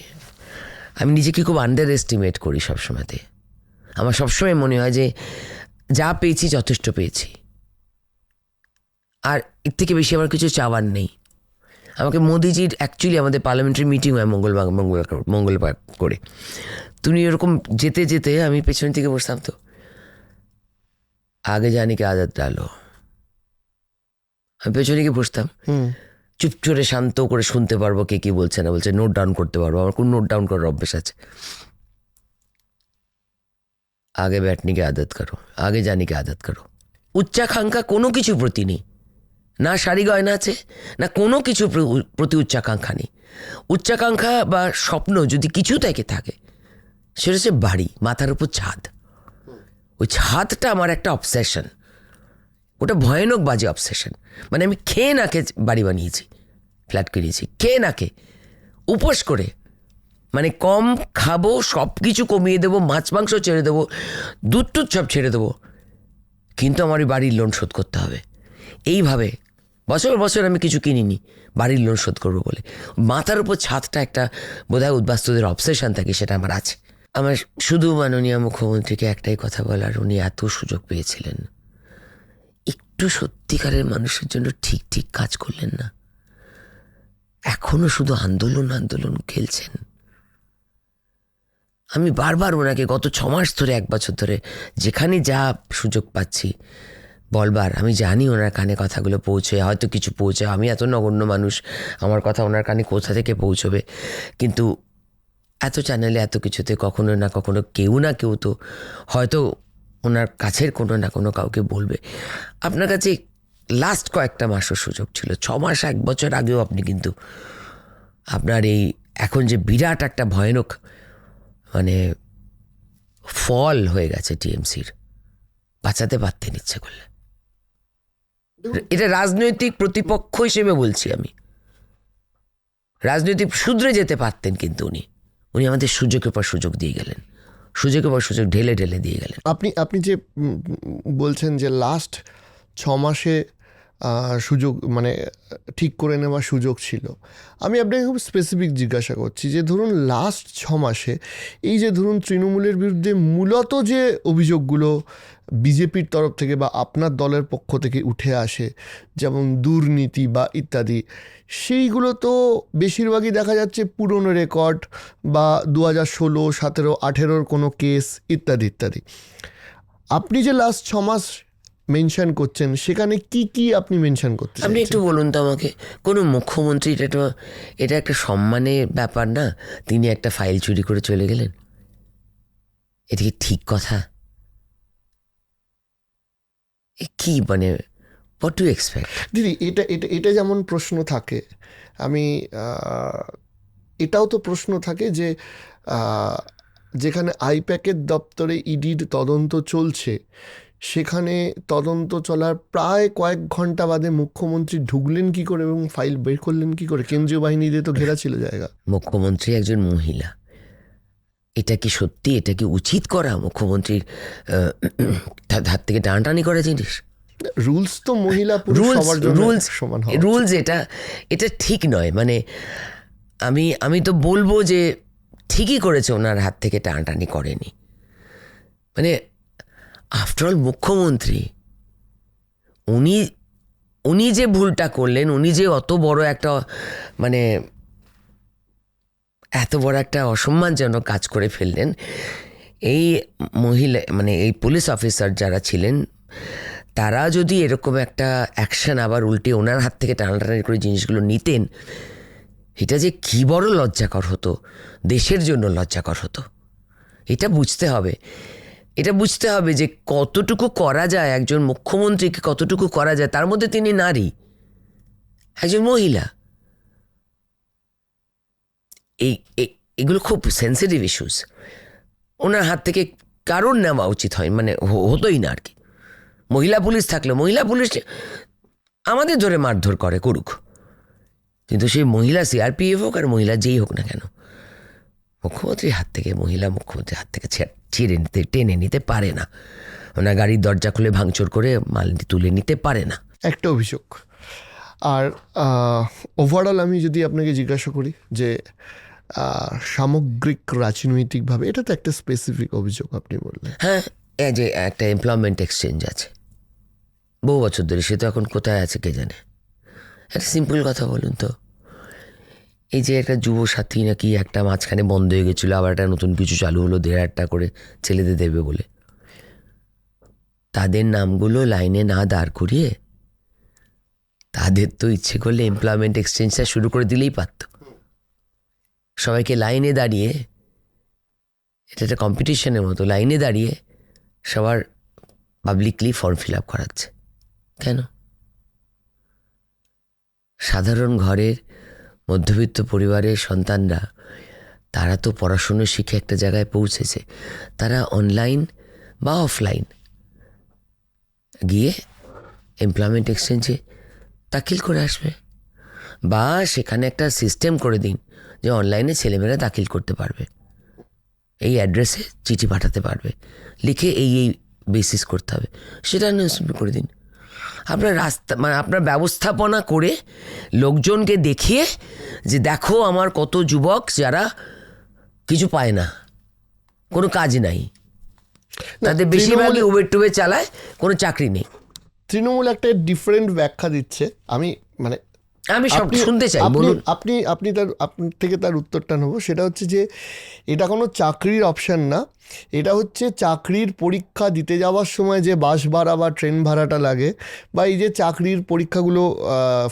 আমি নিজেকে খুব আন্ডার এস্টিমেট করি সবসময়তে। আমার সবসময় মনে হয় যে যা পেয়েছি যথেষ্ট পেয়েছি, আর এর থেকে বেশি আমার কিছু চাওয়ার নেই। আমাকে মোদিজির অ্যাকচুয়ালি আমাদের পার্লামেন্টারি মিটিং হয় মঙ্গলবার করে, তুমি এরকম যেতে যেতে আমি পেছন থেকে বসতাম, তো আগে জানি কি আজাদ ডালো, আমি পেছনে গিয়ে বসতাম, চুপ করে শান্ত করে শুনতে পারবো কে কি বলছে না বলছে, নোট ডাউন করতে পারবো, আমার কোন নোট ডাউন করার অভ্যেস আছে। আগে बैठने की आदत करो, আগে जाने की आदत करो। উচ্চাকাঙ্ক্ষা কোনো কিছু প্রতি নেই, না শাড়ি গয়না আছে, না কোনো কিছু প্রতি উচ্চাকাঙ্ক্ষা নেই। উচ্চাকাঙ্ক্ষা বা স্বপ্ন যদি কিছু থেকে থাকে সেটা হচ্ছে বাড়ি, মাথার উপর ছাদ। ওই ছাদটা আমার একটা অবসেশন, ওটা ভয়ানক বাজে অবসেশন। মানে আমি খেয়ে নাকে বাড়ি বানিয়েছি, ফ্ল্যাট কিনেছি, খেয়ে নাকে উপোস করে, মানে কম খাবো, সব কিছু কমিয়ে দেবো, মাছ মাংস ছেড়ে দেবো, দুধ টুধ সব ছেড়ে দেবো, কিন্তু আমার এই বাড়ির লোন শোধ করতে হবে। এইভাবে বছর বছর আমি কিছু কিনিনি বাড়ির লোন শোধ করবো বলে। মাথার উপর ছাদটা একটা বোধহয় উদ্বাস্তুদের অবসেশন থাকে, সেটা আমার আছে। আমার শুধু মাননীয় মুখ্যমন্ত্রীকে একটাই কথা বলার, উনি এত সুযোগ পেয়েছিলেন, একটু সত্যিকারের মানুষের জন্য ঠিক ঠিক কাজ করলেন না। এখনো শুধু আন্দোলন আন্দোলন খেলছেন। আমি বারবার ওনাকে গত 6 মাস ধরে, 1 বছর ধরে যেখানে যা সুযোগ পাচ্ছি বলবার, আমি জানি ওনার কানে কথাগুলো পৌঁছে, হয়তো কিছু পৌঁছে, আমি এত নগণ্য মানুষ, আমার কথা ওনার কানে কোথা থেকে পৌঁছবে, কিন্তু এত চ্যানেলে এত কিছুতে কখনো না কখনো কেউ না কেউ তো হয়তো ওনার কাছের কোনো না কোনো কাউকে বলবে। আপনার কাছে লাস্ট কয়েকটা মাসের সুযোগ ছিল, 6 মাস 1 বছর আগেও আপনি কিন্তু আপনার এই এখন যে বিরাট একটা ভয়ানক মানে ফল হয়ে গেছে টিএমসির, বাঁচাতে পারতেন ইচ্ছে করলে। এটা রাজনৈতিক প্রতিপক্ষ হিসেবে বলছি আমি, রাজনৈতিক শুধরে যেতে পারতেন, কিন্তু উনি আমাদের সুযোগের পর সুযোগ দিয়ে গেলেন, সুযোগের পর সুযোগ ঢেলে ঢেলে দিয়ে গেলেন। আপনি যে বলছেন যে লাস্ট 6 মাসে সুযোগ মানে ঠিক করে নেওয়ার সুযোগ ছিল, আমি আপনাকে খুব স্পেসিফিক জিজ্ঞাসা করছি যে ধরুন লাস্ট 6 মাসে এই যে ধরুন তৃণমূলের বিরুদ্ধে মূলত যে অভিযোগগুলো বিজেপির তরফ থেকে বা আপনার দলের পক্ষ থেকে উঠে আসে, যেমন দুর্নীতি বা ইত্যাদি, সেইগুলো তো বেশিরভাগই দেখা যাচ্ছে পুরনো রেকর্ড বা 2016, 17, 18 কোনো কেস ইত্যাদি ইত্যাদি। আপনি যে লাস্ট 6 মাস মেনশন করছেন, সেখানে কি কি আপনি মেনশন করতে চাইছেন? আপনি একটু বলুন তো আমাকে, কোনো মুখ্যমন্ত্রী, এটা একটা সম্মানের ব্যাপার না, তিনি একটা ফাইল চুরি করে চলে গেলেন? এটা কি ঠিক কথা? কি মানে হোয়াট টু এক্সপেক্ট? দিদি, এটা যেমন প্রশ্ন থাকে, আমি এটাও তো প্রশ্ন থাকে যে যেখানে আইপ্যাকের দপ্তরে ইডির তদন্ত চলছে, সেখানে তদন্ত চলার প্রায় কয়েক ঘন্টা বাদে মুখ্যমন্ত্রী ঢুকলেন কি করে এবং ফাইল বের করলেন কি করে? কেন্দ্রীয় বাহিনী দিয়ে তো ঘেরা ছিল জায়গা। মুখ্যমন্ত্রী একজন মহিলা, এটা কি সত্যি, এটা কি উচিত করা মুখ্যমন্ত্রীর হাত থেকে টানাটানি করা জিনিস? রুলস তো মহিলা পুরুষ সবার জন্য সমান হয়। রুলস এটা ঠিক নয়। মানে আমি তো বলবো যে ঠিকই করেছে, ওনার হাত থেকে টানাটানি করেনি। মানে আফটারঅল মুখ্যমন্ত্রী, উনি যে ভুলটা করলেন, উনি যে অত বড় একটা মানে এত বড় একটা অসম্মানজনক কাজ করে ফেললেন, এই মহিলা মানে এই পুলিশ অফিসার যারা ছিলেন, তারা যদি এরকম একটা অ্যাকশন আবার উল্টে ওনার হাত থেকে টানাটানি করে জিনিসগুলো নিতেন, এটা যে কী বড় লজ্জাকর হতো, দেশের জন্য লজ্জাকর হতো। এটা বুঝতে হবে, এটা বুঝতে হবে যে কতটুকু করা যায়, একজন মুখ্যমন্ত্রীকে কতটুকু করা যায়। তার মধ্যে তিনি নারী, একজন মহিলা। এগুলো খুব সেন্সিটিভ ইস্যুস। ওনার হাত থেকে কারণ নেওয়া উচিত হয়, মানে হতোই না আর কি। মহিলা পুলিশ থাকলে, মহিলা পুলিশ আমাদের ধরে মারধর করুক, কিন্তু সেই মহিলা সিআরপিএফ হোক আর মহিলা যেই হোক না কেন, মুখ্যমন্ত্রীর হাত থেকে, মহিলা মুখ্যমন্ত্রীর হাত থেকে টেনে নিতে পারে না। ওনার গাড়ির দরজা খুলে ভাঙচুর করে মাল তুলে নিতে পারে না। একটা অভিযোগ। আর ওভারঅল আমি যদি আপনাকে জিজ্ঞাসা করি যে সামগ্রিক রাজনৈতিকভাবে, এটা তো একটা স্পেসিফিক অভিযোগ আপনি বললেন। হ্যাঁ, এই যে একটা এমপ্লয়মেন্ট এক্সচেঞ্জ আছে বহু বছর ধরে, সে তো এখন কোথায় আছে কে জানে। একটা সিম্পল কথা বলুন তো, এই যে একটা যুব সাথী নাকি একটা মাঝখানে বন্ধ হয়ে গেছিলো, আবার একটা নতুন কিছু চালু হলো 1,500 টাকা করে ছেলেদের দেবে বলে, তাদের নামগুলো লাইনে না দাঁড় করিয়ে তাদের তো ইচ্ছে করলে এমপ্লয়মেন্ট এক্সচেঞ্জটা শুরু করে দিলেই পারত। সবাইকে লাইনে দাঁড়িয়ে, এটা একটা কম্পিটিশনের মতো, লাইনে দাঁড়িয়ে সবার পাবলিকলি ফর্ম ফিল আপ করাচ্ছে। কেন? সাধারণ ঘরের মধ্যবিত্ত পরিবারের সন্তানরা, তারা তো পড়াশুনো শিখে একটা জায়গায় পৌঁছেছে, তারা অনলাইন বা অফলাইন গিয়ে এমপ্লয়মেন্ট এক্সচেঞ্জে দাখিল করে আসবে, বা সেখানে একটা সিস্টেম করে দিন যে অনলাইনে ছেলেমেয়েরা দাখিল করতে পারবে, এই অ্যাড্রেসে চিঠি পাঠাতে পারবে, লিখে এই বেসিস করতে হবে, সেটা অ্যানাউন্সমেন্ট করে দিন। আপনার রাস্তা মানে আপনার ব্যবস্থাপনা করে লোকজনকে দেখিয়ে যে দেখো আমার কত যুবক যারা কিছু পায় না, কোনো কাজ নাই, তাদের বেশিরভাগই উবের টুবের চালায়, কোনো চাকরি নেই। তৃণমূল একটা ডিফারেন্ট ব্যাখ্যা দিচ্ছে। আমি সব শুনতে চাই, বলুন। আপনি আপনার থেকে তার উত্তরটা নেবো। সেটা হচ্ছে যে এটা কোনো চাকরির অপশান না, এটা হচ্ছে চাকরির পরীক্ষা দিতে যাওয়ার সময় যে বাস ভাড়া বা ট্রেন ভাড়াটা লাগে, বা এই যে চাকরির পরীক্ষাগুলো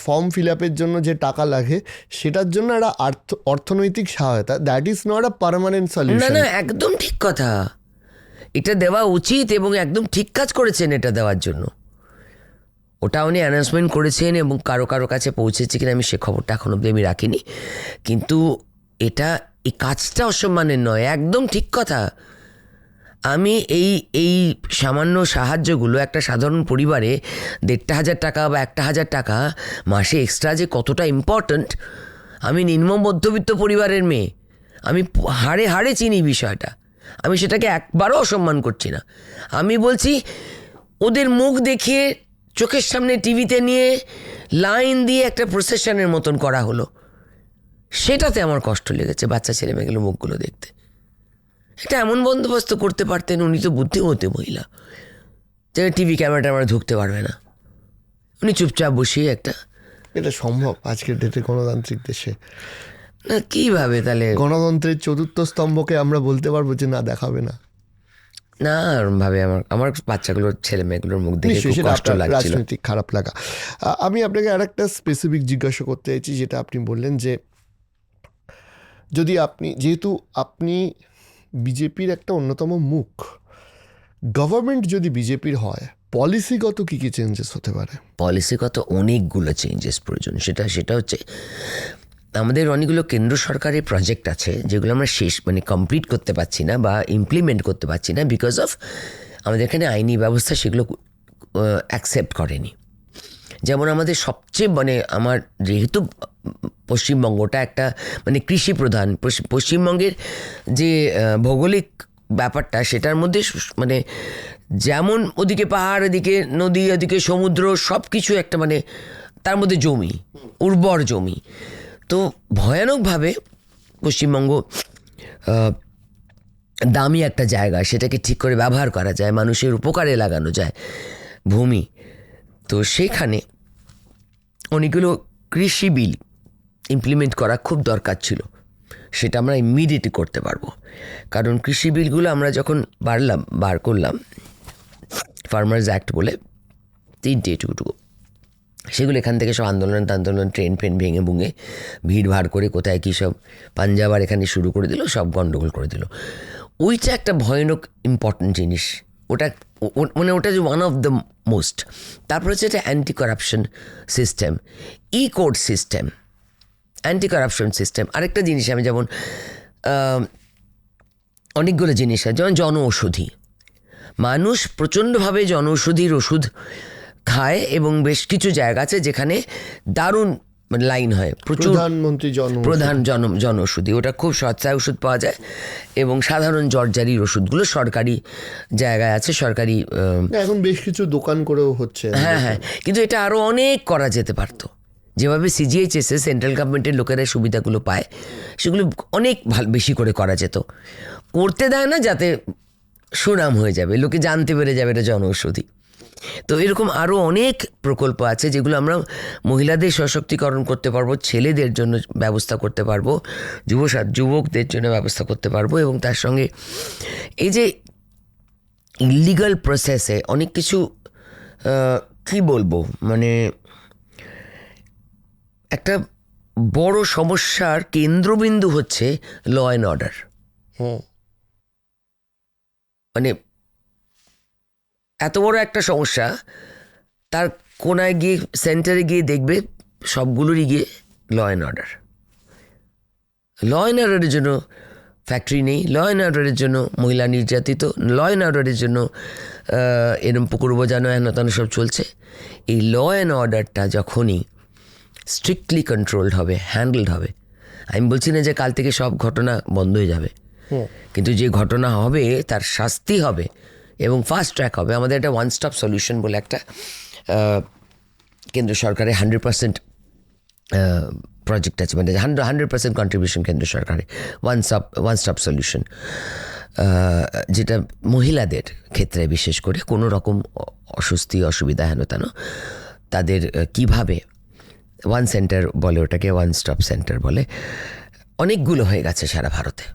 ফর্ম ফিল আপের জন্য যে টাকা লাগে, সেটার জন্য একটা অর্থনৈতিক সহায়তা। That is not a permanent solution. না, একদম ঠিক কথা, এটা দেওয়া উচিত এবং একদম ঠিক কাজ করেছেন এটা দেওয়ার জন্য। ওটা উনি অ্যানাউন্সমেন্ট করেছেন এবং কারো কাছে পৌঁছেছে কিনা আমি সে খবরটা এখন অব্দি আমি রাখিনি, কিন্তু এই কাজটা অসম্মানের নয়, একদম ঠিক কথা। আমি এই সামান্য সাহায্যগুলো একটা সাধারণ পরিবারে 1,500 টাকা বা 1,000 টাকা মাসে এক্সট্রা যে কতটা ইম্পর্ট্যান্ট, আমি নিম্ন মধ্যবিত্ত পরিবারের মেয়ে, আমি হাড়ে হাড়ে চিনি বিষয়টা, আমি সেটাকে একবারও অসম্মান করছি না। আমি বলছি ওদের মুখ দেখিয়ে চোখের সামনে টিভিতে নিয়ে লাইন দিয়ে একটা প্রসেশনের মতন করা হলো, সেটাতে আমার কষ্ট লেগেছে, বাচ্চা ছেলে মেয়েগুলো মুখগুলো দেখতে। এটা এমন বন্দোবস্ত করতে পারতেন, উনি তো বুদ্ধিমতী মহিলা, যে টিভি ক্যামেরাটা আমরা ঢুকতে পারবে না, উনি চুপচাপ বসিয়ে একটা। এটা সম্ভব আজকের ডেটে গণতান্ত্রিক দেশে? না, কীভাবে তাহলে গণতন্ত্রের চতুর্থ স্তম্ভকে আমরা বলতে পারবো যে না, দেখাবে না? না, ভাবে আমার বাচ্চাগুলোর ছেলে মেয়েগুলোর মুখ দেখে খুব কষ্ট লাগছিল। রাজনৈতিক খারাপ লাগা। আমি আপনাকে আরেকটা স্পেসিফিক জিজ্ঞাসা করতে চাইছি, যেটা আপনি বললেন যে যদি যেহেতু আপনি বিজেপির একটা অন্যতম মুখ, গভর্নমেন্ট যদি বিজেপির হয়, পলিসিগত কী কী চেঞ্জেস হতে পারে? পলিসিগত অনেকগুলো চেঞ্জেস প্রয়োজন। সেটা হচ্ছে আমাদের অনেকগুলো কেন্দ্র সরকারের প্রজেক্ট আছে যেগুলো আমরা কমপ্লিট করতে পারছি না বা ইমপ্লিমেন্ট করতে পারছি না, বিকজ অফ আমাদের এখানে আইনি ব্যবস্থা সেগুলো অ্যাকসেপ্ট করেনি। যেমন আমাদের সবচেয়ে আমার যেহেতু পশ্চিমবঙ্গটা একটা কৃষি প্রধান, পশ্চিমবঙ্গের যে ভৌগোলিক ব্যাপারটা, সেটার মধ্যে যেমন ওদিকে পাহাড়, এদিকে নদী, ওদিকে সমুদ্র, সব কিছু একটা তার মধ্যে জমি, উর্বর জমি। তো ভয়ানকভাবে পশ্চিমবঙ্গ দামি একটা জায়গা, সেটাকে ঠিক করে ব্যবহার করা যায়, মানুষের উপকারে লাগানো যায় ভূমি। তো সেখানে অনেকগুলো কৃষি বিল ইমপ্লিমেন্ট করা খুব দরকার ছিল, সেটা আমরা ইমিডিয়েটলি করতে পারবো। কারণ কৃষি বিলগুলো আমরা যখন বার করলাম, ফার্মার্স অ্যাক্ট বলে 3টে এটুকু, সেগুলো এখান থেকে সব আন্দোলন ট্রেন ভেঙে ভুঙে ভিড় ভাড় করে কোথায় কী সব পাঞ্জাব আর এখানে শুরু করে দিল, সব গণ্ডগোল করে দিল। ওইটা একটা ভয়ানক ইম্পর্টেন্ট জিনিস, ওটা ওটা যে ওয়ান অফ দ্য মোস্ট। তারপর হচ্ছে এটা anti corruption system, code system, anti corruption system. আরেকটা জিনিস আমি যেমন অনেকগুলো জিনিস আছে, যেমন জনঔষধি। মানুষ প্রচণ্ডভাবে জনঔষধির ওষুধ খায় এবং বেশ কিছু জায়গা আছে যেখানে দারুণ লাইন হয়, প্রচুর। প্রধান জনঔষধি, ওটা খুব সস্তায় ওষুধ পাওয়া যায় এবং সাধারণ জর্জারির ওষুধগুলো সরকারি জায়গায় আছে, সরকারি এখন বেশ কিছু দোকান করেও হচ্ছে। হ্যাঁ, কিন্তু এটা আরও অনেক করা যেতে পারতো। যেভাবে সিজিএইচএসে সেন্ট্রাল গভর্নমেন্টের লোকেরা সুবিধাগুলো পায়, সেগুলো অনেক বেশি করে করা যেত। করতে দেয় না, যাতে সুনাম হয়ে যাবে, লোকে জানতে পেরে যাবে এটা জনঔষধি। তো এরকম আরও অনেক প্রকল্প আছে যেগুলো আমরা মহিলাদের সশক্তিকরণ করতে পারবো, ছেলেদের জন্য ব্যবস্থা করতে পারবো, যুবকদের জন্য ব্যবস্থা করতে পারবো। এবং তার সঙ্গে এই যে ইলিগাল প্রসেসে অনেক কিছু কি বলবো, একটা বড় সমস্যার কেন্দ্রবিন্দু হচ্ছে ল অ্যান্ড অর্ডার। এত বড় একটা সমস্যা, তার কোনায় গিয়ে সেন্টারে গিয়ে দেখবে সবগুলোরই গিয়ে law and order. Law and অর্ডারের জন্য ফ্যাক্টরি নেই, ল অ্যান্ড অর্ডারের জন্য মহিলা নির্যাতিত, ল অ্যান্ড অর্ডারের জন্য এরম পুকুর বোঝানো হেনতানো সব চলছে। এই ল অ্যান্ড অর্ডারটা যখনই স্ট্রিক্টলি কন্ট্রোলড হবে, হ্যান্ডেলড হবে, আমি বলছি না যে কাল থেকে সব ঘটনা বন্ধ হয়ে যাবে, কিন্তু যে ঘটনা হবে তার শাস্তি হবে এবং ফাস্ট ট্র্যাক হবে। আমাদের একটা ওয়ান স্টপ সলিউশন বলে একটা কেন্দ্র সরকারের 100% প্রজেক্ট আছে, মানে 100% কন্ট্রিবিউশন কেন্দ্র সরকারের ওয়ান স্টপ সলিউশন, যেটা মহিলাদের ক্ষেত্রে বিশেষ করে কোনো রকম অস্বস্তি অসুবিধা হেন তেন তাদের কিভাবে ওয়ান সেন্টার বলে, ওটাকে ওয়ান স্টপ সেন্টার বলে, অনেকগুলো হয়ে গেছে সারা ভারতে,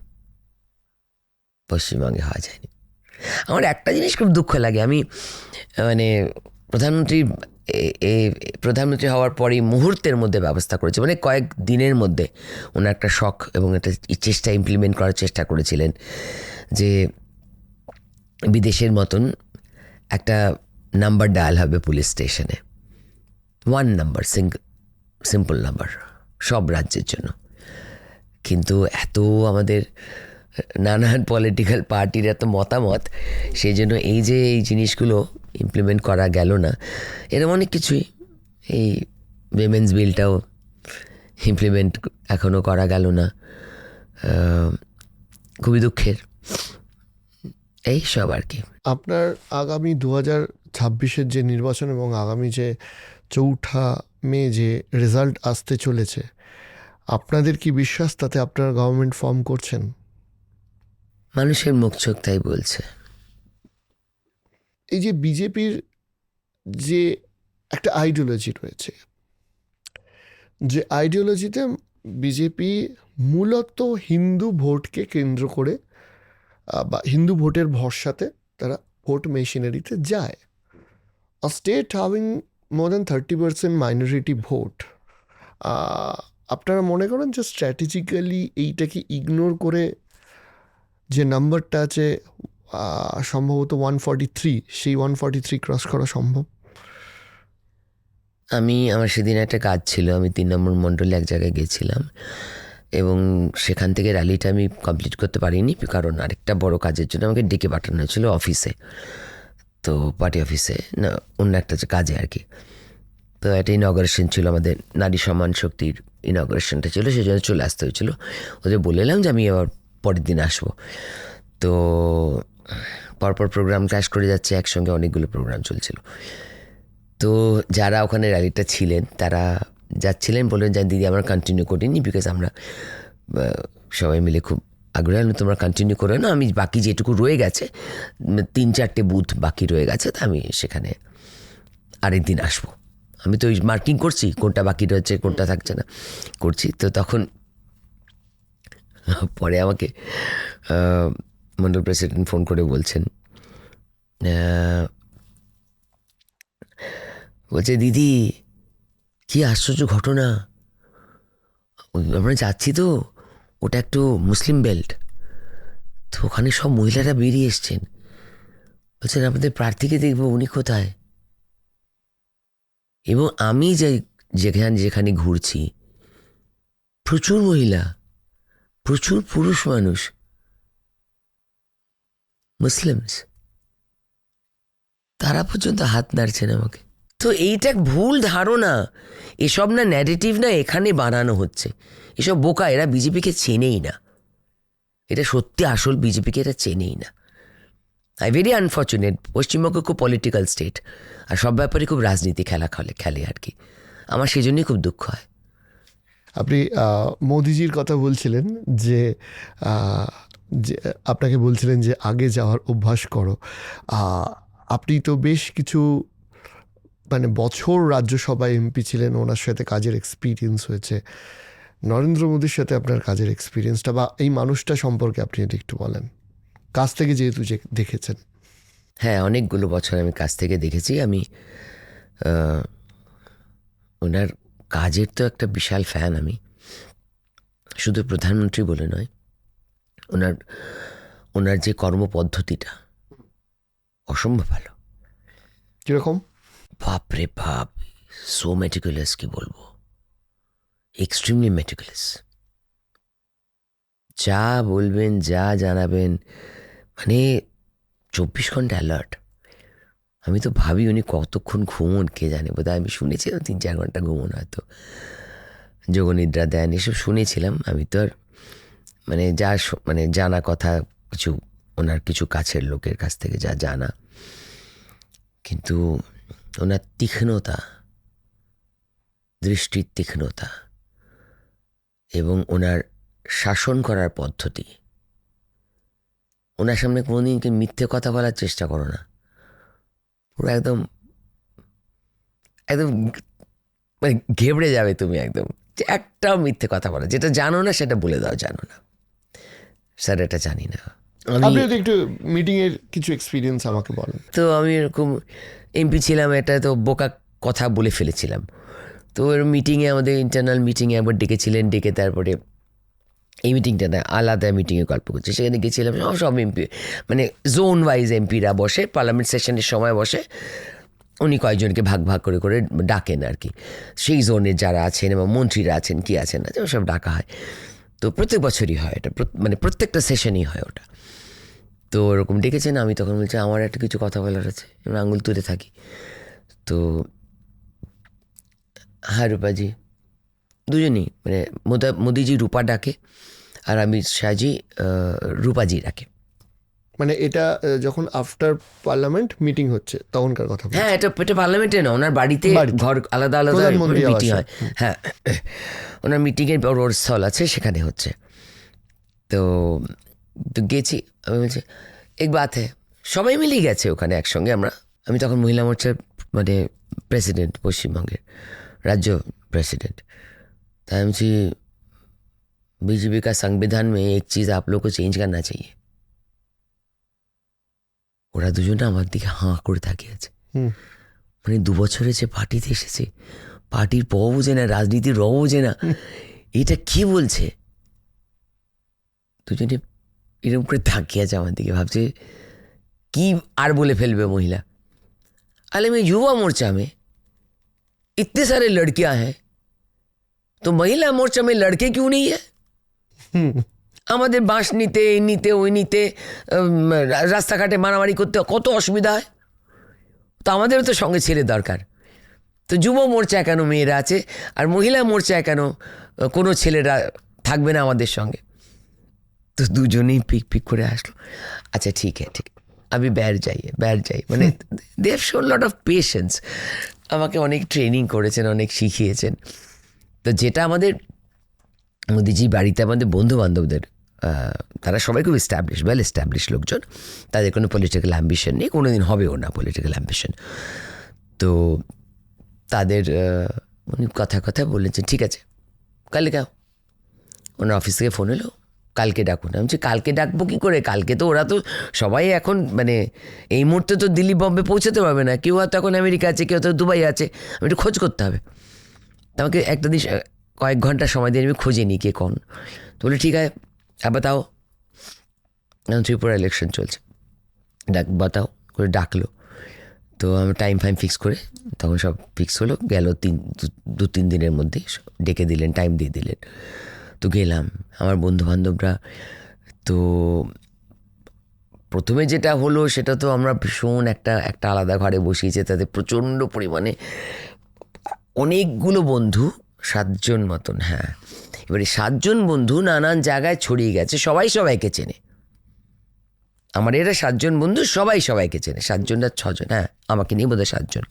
পশ্চিমবঙ্গে হওয়া যায়নি। আমার একটা জিনিস খুব দুঃখ লাগে, আমি মানে প্রধানমন্ত্রী হওয়ার পরই মুহূর্তের মধ্যে ব্যবস্থা করেছে, মানে কয়েক দিনের মধ্যে ওনার একটা শখ এবং একটা চেষ্টা ইমপ্লিমেন্ট করার চেষ্টা করেছিলেন যে বিদেশের মতন একটা নাম্বার ডায়াল হবে পুলিশ স্টেশনে, 1 নাম্বার, সিম্পল নাম্বার সব রাজ্যের জন্য। কিন্তু এত আমাদের নানান পলিটিক্যাল পার্টির এত মতামত, সেই জন্য এই যে এই জিনিসগুলো ইমপ্লিমেন্ট করা গেল না। এরকম অনেক কিছুই, এই উইমেন্স বিলটাও ইমপ্লিমেন্ট এখনও করা গেল না, খুবই দুঃখের। এই সব আর কি। আপনার আগামী 2026-এর যে নির্বাচন এবং আগামী যে 4 মে যে রেজাল্ট আসতে চলেছে, আপনাদের কি বিশ্বাস তাতে আপনারা গভর্নমেন্ট ফর্ম করছেন? মানুষের মুখ চোখ তাই বলছে। এই যে বিজেপির যে একটা আইডিওলজি রয়েছে, যে আইডিওলজিতে বিজেপি মূলত হিন্দু ভোটকে কেন্দ্র করে বা হিন্দু ভোটের ভরসাতে তারা ভোট মেশিনারিতে যায়। A state having more than 30% minority vote, আপনারা মনে করেন যে স্ট্র্যাটেজিক্যালি এইটাকে ইগনোর করে যে নাম্বারটা আছে সম্ভবত 143, সেই 143 ক্রস করা সম্ভব? আমার সেদিন একটা কাজ ছিল, আমি 3 নম্বর মণ্ডলে এক জায়গায় গেছিলাম এবং সেখান থেকে র্যালিটা আমি কমপ্লিট করতে পারিনি, কারণ আরেকটা বড় কাজের জন্য আমাকে ডেকে পাঠানো হয়েছিল অফিসে, তো পার্টি অফিসে না, অন্য একটা কাজে আর কি। তো একটা ইনঅগারেশন ছিল, আমাদের নারী সম্মান শক্তির ইনঅগারেশনটা ছিল, সেই জন্য চলে আসতে হয়েছিলো। ওদের বললাম যে আমি আবার পরের দিন আসবো। তো পরপর প্রোগ্রাম ক্লাস করে যাচ্ছে, একসঙ্গে অনেকগুলো প্রোগ্রাম চলছিল। তো যারা ওখানে র্যালিটা ছিলেন তারা যাচ্ছিলেন, বললেন যে দিদি আমরা কন্টিনিউ করিনি, বিকজ আমরা সবাই মিলে খুব আগ্রহ, তোমরা কন্টিনিউ করে না, আমি বাকি যেটুকু রয়ে গেছে 3-4টে বুথ বাকি রয়ে গেছে, তা আমি সেখানে আরেকদিন আসবো। আমি তো ওই মার্কিং করছি কোনটা বাকি রয়েছে কোনটা থাকছে না করছি। তো তখন পরে আমাকে মন্ডল প্রেসিডেন্ট ফোন করে বলছেন, বলছে দিদি কি আশ্চর্য ঘটনা, আমরা যাচ্ছি তো ওটা একটু মুসলিম বেল্ট, তো ওখানে সব মহিলারা বেরিয়ে এসছেন, বলছেন আপনাদের প্রার্থীকে দেখবো, উনি কোথায়? এবং আমি যেখানে ঘুরছি প্রচুর মহিলা, প্রচুর পুরুষ মানুষ, মুসলিমস, তারা পর্যন্ত হাত নাড়ছেন আমাকে। তো এইটা ভুল ধারণা, এসব না ন্যারেটিভ না এখানে বানানো হচ্ছে, এসব বোকা, এরা বিজেপিকে চেনেই না, এটা সত্যি আসল বিজেপিকে এরা চেনেই না। আই ভেরি আনফর্চুনেট, পশ্চিমবঙ্গ খুব পলিটিক্যাল স্টেট আর সব ব্যাপারে খুব রাজনীতি খেলে আর কি, আমার সেই জন্যই খুব দুঃখ হয়। আপনি মোদিজির কথা বলছিলেন যে আপনাকে বলছিলেন যে আগে যাওয়ার অভ্যাস করো। আপনি তো বেশ কিছু মানে বছর রাজ্যসভায় এমপি ছিলেন, ওনার সাথে কাজের এক্সপিরিয়েন্স হয়েছে। নরেন্দ্র মোদীর সাথে আপনার কাজের এক্সপিরিয়েন্সটা বা এই মানুষটা সম্পর্কে আপনি যদি একটু বলেন, কাছ থেকে যেহেতু দেখেছেন। হ্যাঁ, অনেকগুলো বছর আমি কাছ থেকে দেখেছি। আমি ওনার কাজের তো একটা বিশাল ফ্যান আমি, শুধু প্রধানমন্ত্রী বলে নয়, ওনার যে কর্মপদ্ধতিটা অসম্ভব ভালো। কিরকম? বাপরে বাপ, সো মেটিকুলাস, কি বলবো, এক্সট্রিমলি মেটিকুলাস। যা বলবেন, যা জানাবেন, মানে 24 ঘন্টা অ্যালার্ট। আমি তো ভাবি উনি কতক্ষণ ঘুমন কে জানে, বোধহয় আমি শুনেছিলাম 3-4 ঘন্টা ঘুমন, হয়তো যোগনিদ্রা দেন, এসব শুনেছিলাম। আমি তো আর মানে যা মানে জানা কথা কিছু, ওনার কিছু কাছের লোকের কাছ থেকে যা জানা, কিন্তু ওনার তীক্ষ্ণতা, দৃষ্টির তীক্ষ্ণতা এবং ওনার শাসন করার পদ্ধতি, ওনার সামনে কোনোদিনকে মিথ্যে কথা বলার চেষ্টা করো না, পুরো একদম একদম মানে ঘেবড়ে যাবে তুমি একদম, যে একটাও মিথ্যে কথা বলা, যেটা জানো না সেটা বলে দাও, জানো না স্যার এটা জানি না। আপনি যদি একটু মিটিংয়ের কিছু এক্সপিরিয়েন্স আমাকে বলেন। তো আমি এরকম এমপি ছিলাম, এটা তো বোকা কথা বলে ফেলেছিলাম। তো ওর মিটিংয়ে, আমাদের ইন্টারনাল মিটিংয়ে একবার ডেকেছিলেন, ডেকে তারপরে এই মিটিংটা না, আলাদা মিটিংয়ে গল্প করছে, সেখানে গেছিলাম। সব এমপি মানে জোন ওয়াইজ এমপিরা বসে, পার্লামেন্ট সেশনের সময় বসে, উনি কয়েকজনকে ভাগ ভাগ করে করে ডাকেন আর কি, সেই জোনের যারা আছেন এবং মন্ত্রীরা আছেন কি আছেন না, সব ডাকা হয়। তো প্রত্যেক বছরই হয় এটা, মানে প্রত্যেকটা সেশনই হয় ওটা। তো ওরকম ডেকেছেন, আমি তখন বলছি আমার একটা কিছু কথা বলার আছে, আমি আঙুল তুলে থাকি। তো হ্যাঁ রূপাজি, দুজনেই মানে মোদিজি রূপা ডাকে, আর আমি শাহজি রূপাজি ডাকে। মানে এটা যখন আফটার পার্লামেন্ট মিটিং হচ্ছে তখনকার কথা? হ্যাঁ, এটা পার্লামেন্টে না, ওনার বাড়িতে ঘর আলাদা আলাদা মিটিং হয়। হ্যাঁ, ওনার মিটিংয়ের ওর স্থল আছে, সেখানে হচ্ছে। তো গেছি, আমি বলছি এক বাত হ্যাঁ, সবাই মিলেই গেছে ওখানে একসঙ্গে আমরা। আমি তখন মহিলা মোর্চার মানে প্রেসিডেন্ট, পশ্চিমবঙ্গের রাজ্য প্রেসিডেंट। তাই আমি বলছি बीजेपी का संविधान में एक चीज़ आप लोग को चेंज करना चाहिए। ওরা দুজনে আমার দিকে হাঁ করে তাকিয়ে আছে, মানে 2 বছরে যে পার্টিতে এসেছে, পার্টির প বোঝে না, রাজনীতির র বোঝে না, এটা কি বলছে। দুজনে এরকম করে তাকিয়ে আছে আমার দিকে, ভাবছে কি আর বলে ফেলবে মহিলা। अरे मैं युवा मोर्चा में इतने सारे लड़कियां हैं, तो महिला मोर्चा में लड़के क्यों नहीं है? আমাদের বাঁশ নিতে, এই নিতে, ওই নিতে, রাস্তাঘাটে মারামারি করতে কত অসুবিধা হয়, তো আমাদেরও তো সঙ্গে ছেলে দরকার। তো যুব মোর্চায় কেন মেয়েরা আছে, আর মহিলা মোর্চায় কেন কোনো ছেলেরা থাকবে না আমাদের সঙ্গে? তো দুজনেই পিক পিক করে আসলো, আচ্ছা ঠিক আছে, ঠিক আমি ব্যার যাই, মানে দে হ্যাভ শোন লট অফ পেশেন্স। আমাকে অনেক ট্রেনিং করেছেন, অনেক শিখিয়েছেন। তো যেটা আমাদের মোদিজি বাড়িতে আমাদের বন্ধু বান্ধবদের, তারা সবাই খুব ওয়েল এস্টাবলিশ লোকজন, তাদের কোনো পলিটিক্যাল অ্যাম্বিশন নেই, কোনো দিন হবেও না পলিটিক্যাল অ্যাম্বিশন। তো তাদের উনি কথা বলেছেন, ঠিক আছে কালকে আও। ওনার অফিস থেকে ফোন এলো, কালকে ডাকুন। আমি বলছি কালকে ডাকবো কী করে, কালকে তো ওরা তো সবাই এখন মানে এই মুহূর্তে তো দিল্লি বম্বে পৌঁছাতে পারবে না, কেউ হয়তো এখন আমেরিকা আছে, কেউ হয়তো দুবাই আছে, আমি একটু খোঁজ করতে হবে। আমাকে একটা দিন কয়েক ঘন্টা সময় দিয়ে আমি খুঁজে নিই কে কোন। তো বলে ঠিক আছে বাতাও, ত্রিপুরা ইলেকশন চলছে, বাতাও করে ডাকলো। তো আমি টাইম ফিক্স করে, তখন সব ফিক্স হলো, গেল 2-3 দিনের মধ্যে ডেকে দিলেন, টাইম দিয়ে দিলেন। তো গেলাম, আমার বন্ধুবান্ধবরা। তো প্রথমে যেটা হলো সেটা তো আমরা ভীষণ একটা আলাদা ঘরে বসিয়েছে, তাদের প্রচণ্ড পরিমাণে অনেকগুলো বন্ধু, 7 জন মতন। হ্যাঁ, এবারে 7 জন বন্ধু নানান জায়গায় ছড়িয়ে গেছে, সবাই সবাইকে চেনে। আমার এরা 7 জন বন্ধু, সবাই সবাইকে চেনে, 7 জন আর 6 জন, হ্যাঁ আমাকে নিয়ে বোধহয় 7 জন,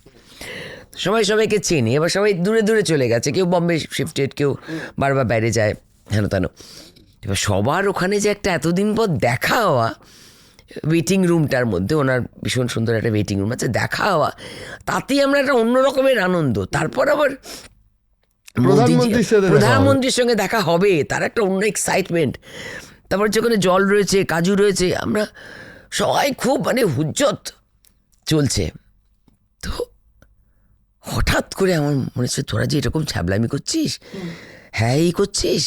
সবাই সবাইকে চেনে। এবার সবাই দূরে দূরে চলে গেছে, কেউ বম্বে শিফটেড, কেউ বারবার বাইরে যায়, হেন তেন। এবার সবার ওখানে যে একটা এতদিন পর দেখা হওয়া, ওয়েটিং রুমটার মধ্যে ওনার ভীষণ সুন্দর একটা ওয়েটিং রুম আছে, দেখা হওয়া, তাতেই আমরা একটা অন্য রকমের আনন্দ। তারপর আবার প্রধানমন্ত্রীর সঙ্গে দেখা হবে, তার একটা অন্য এক্সাইটমেন্ট। তারপর যেখানে জল রয়েছে, কাজু রয়েছে, আমরা সবাই খুব মানে হুজ্জত চলছে। তো হঠাৎ করে আমার মনে হচ্ছে তোরা যে এরকম ছ্যাবলামি করছিস, হ্যাঁ এই করছিস,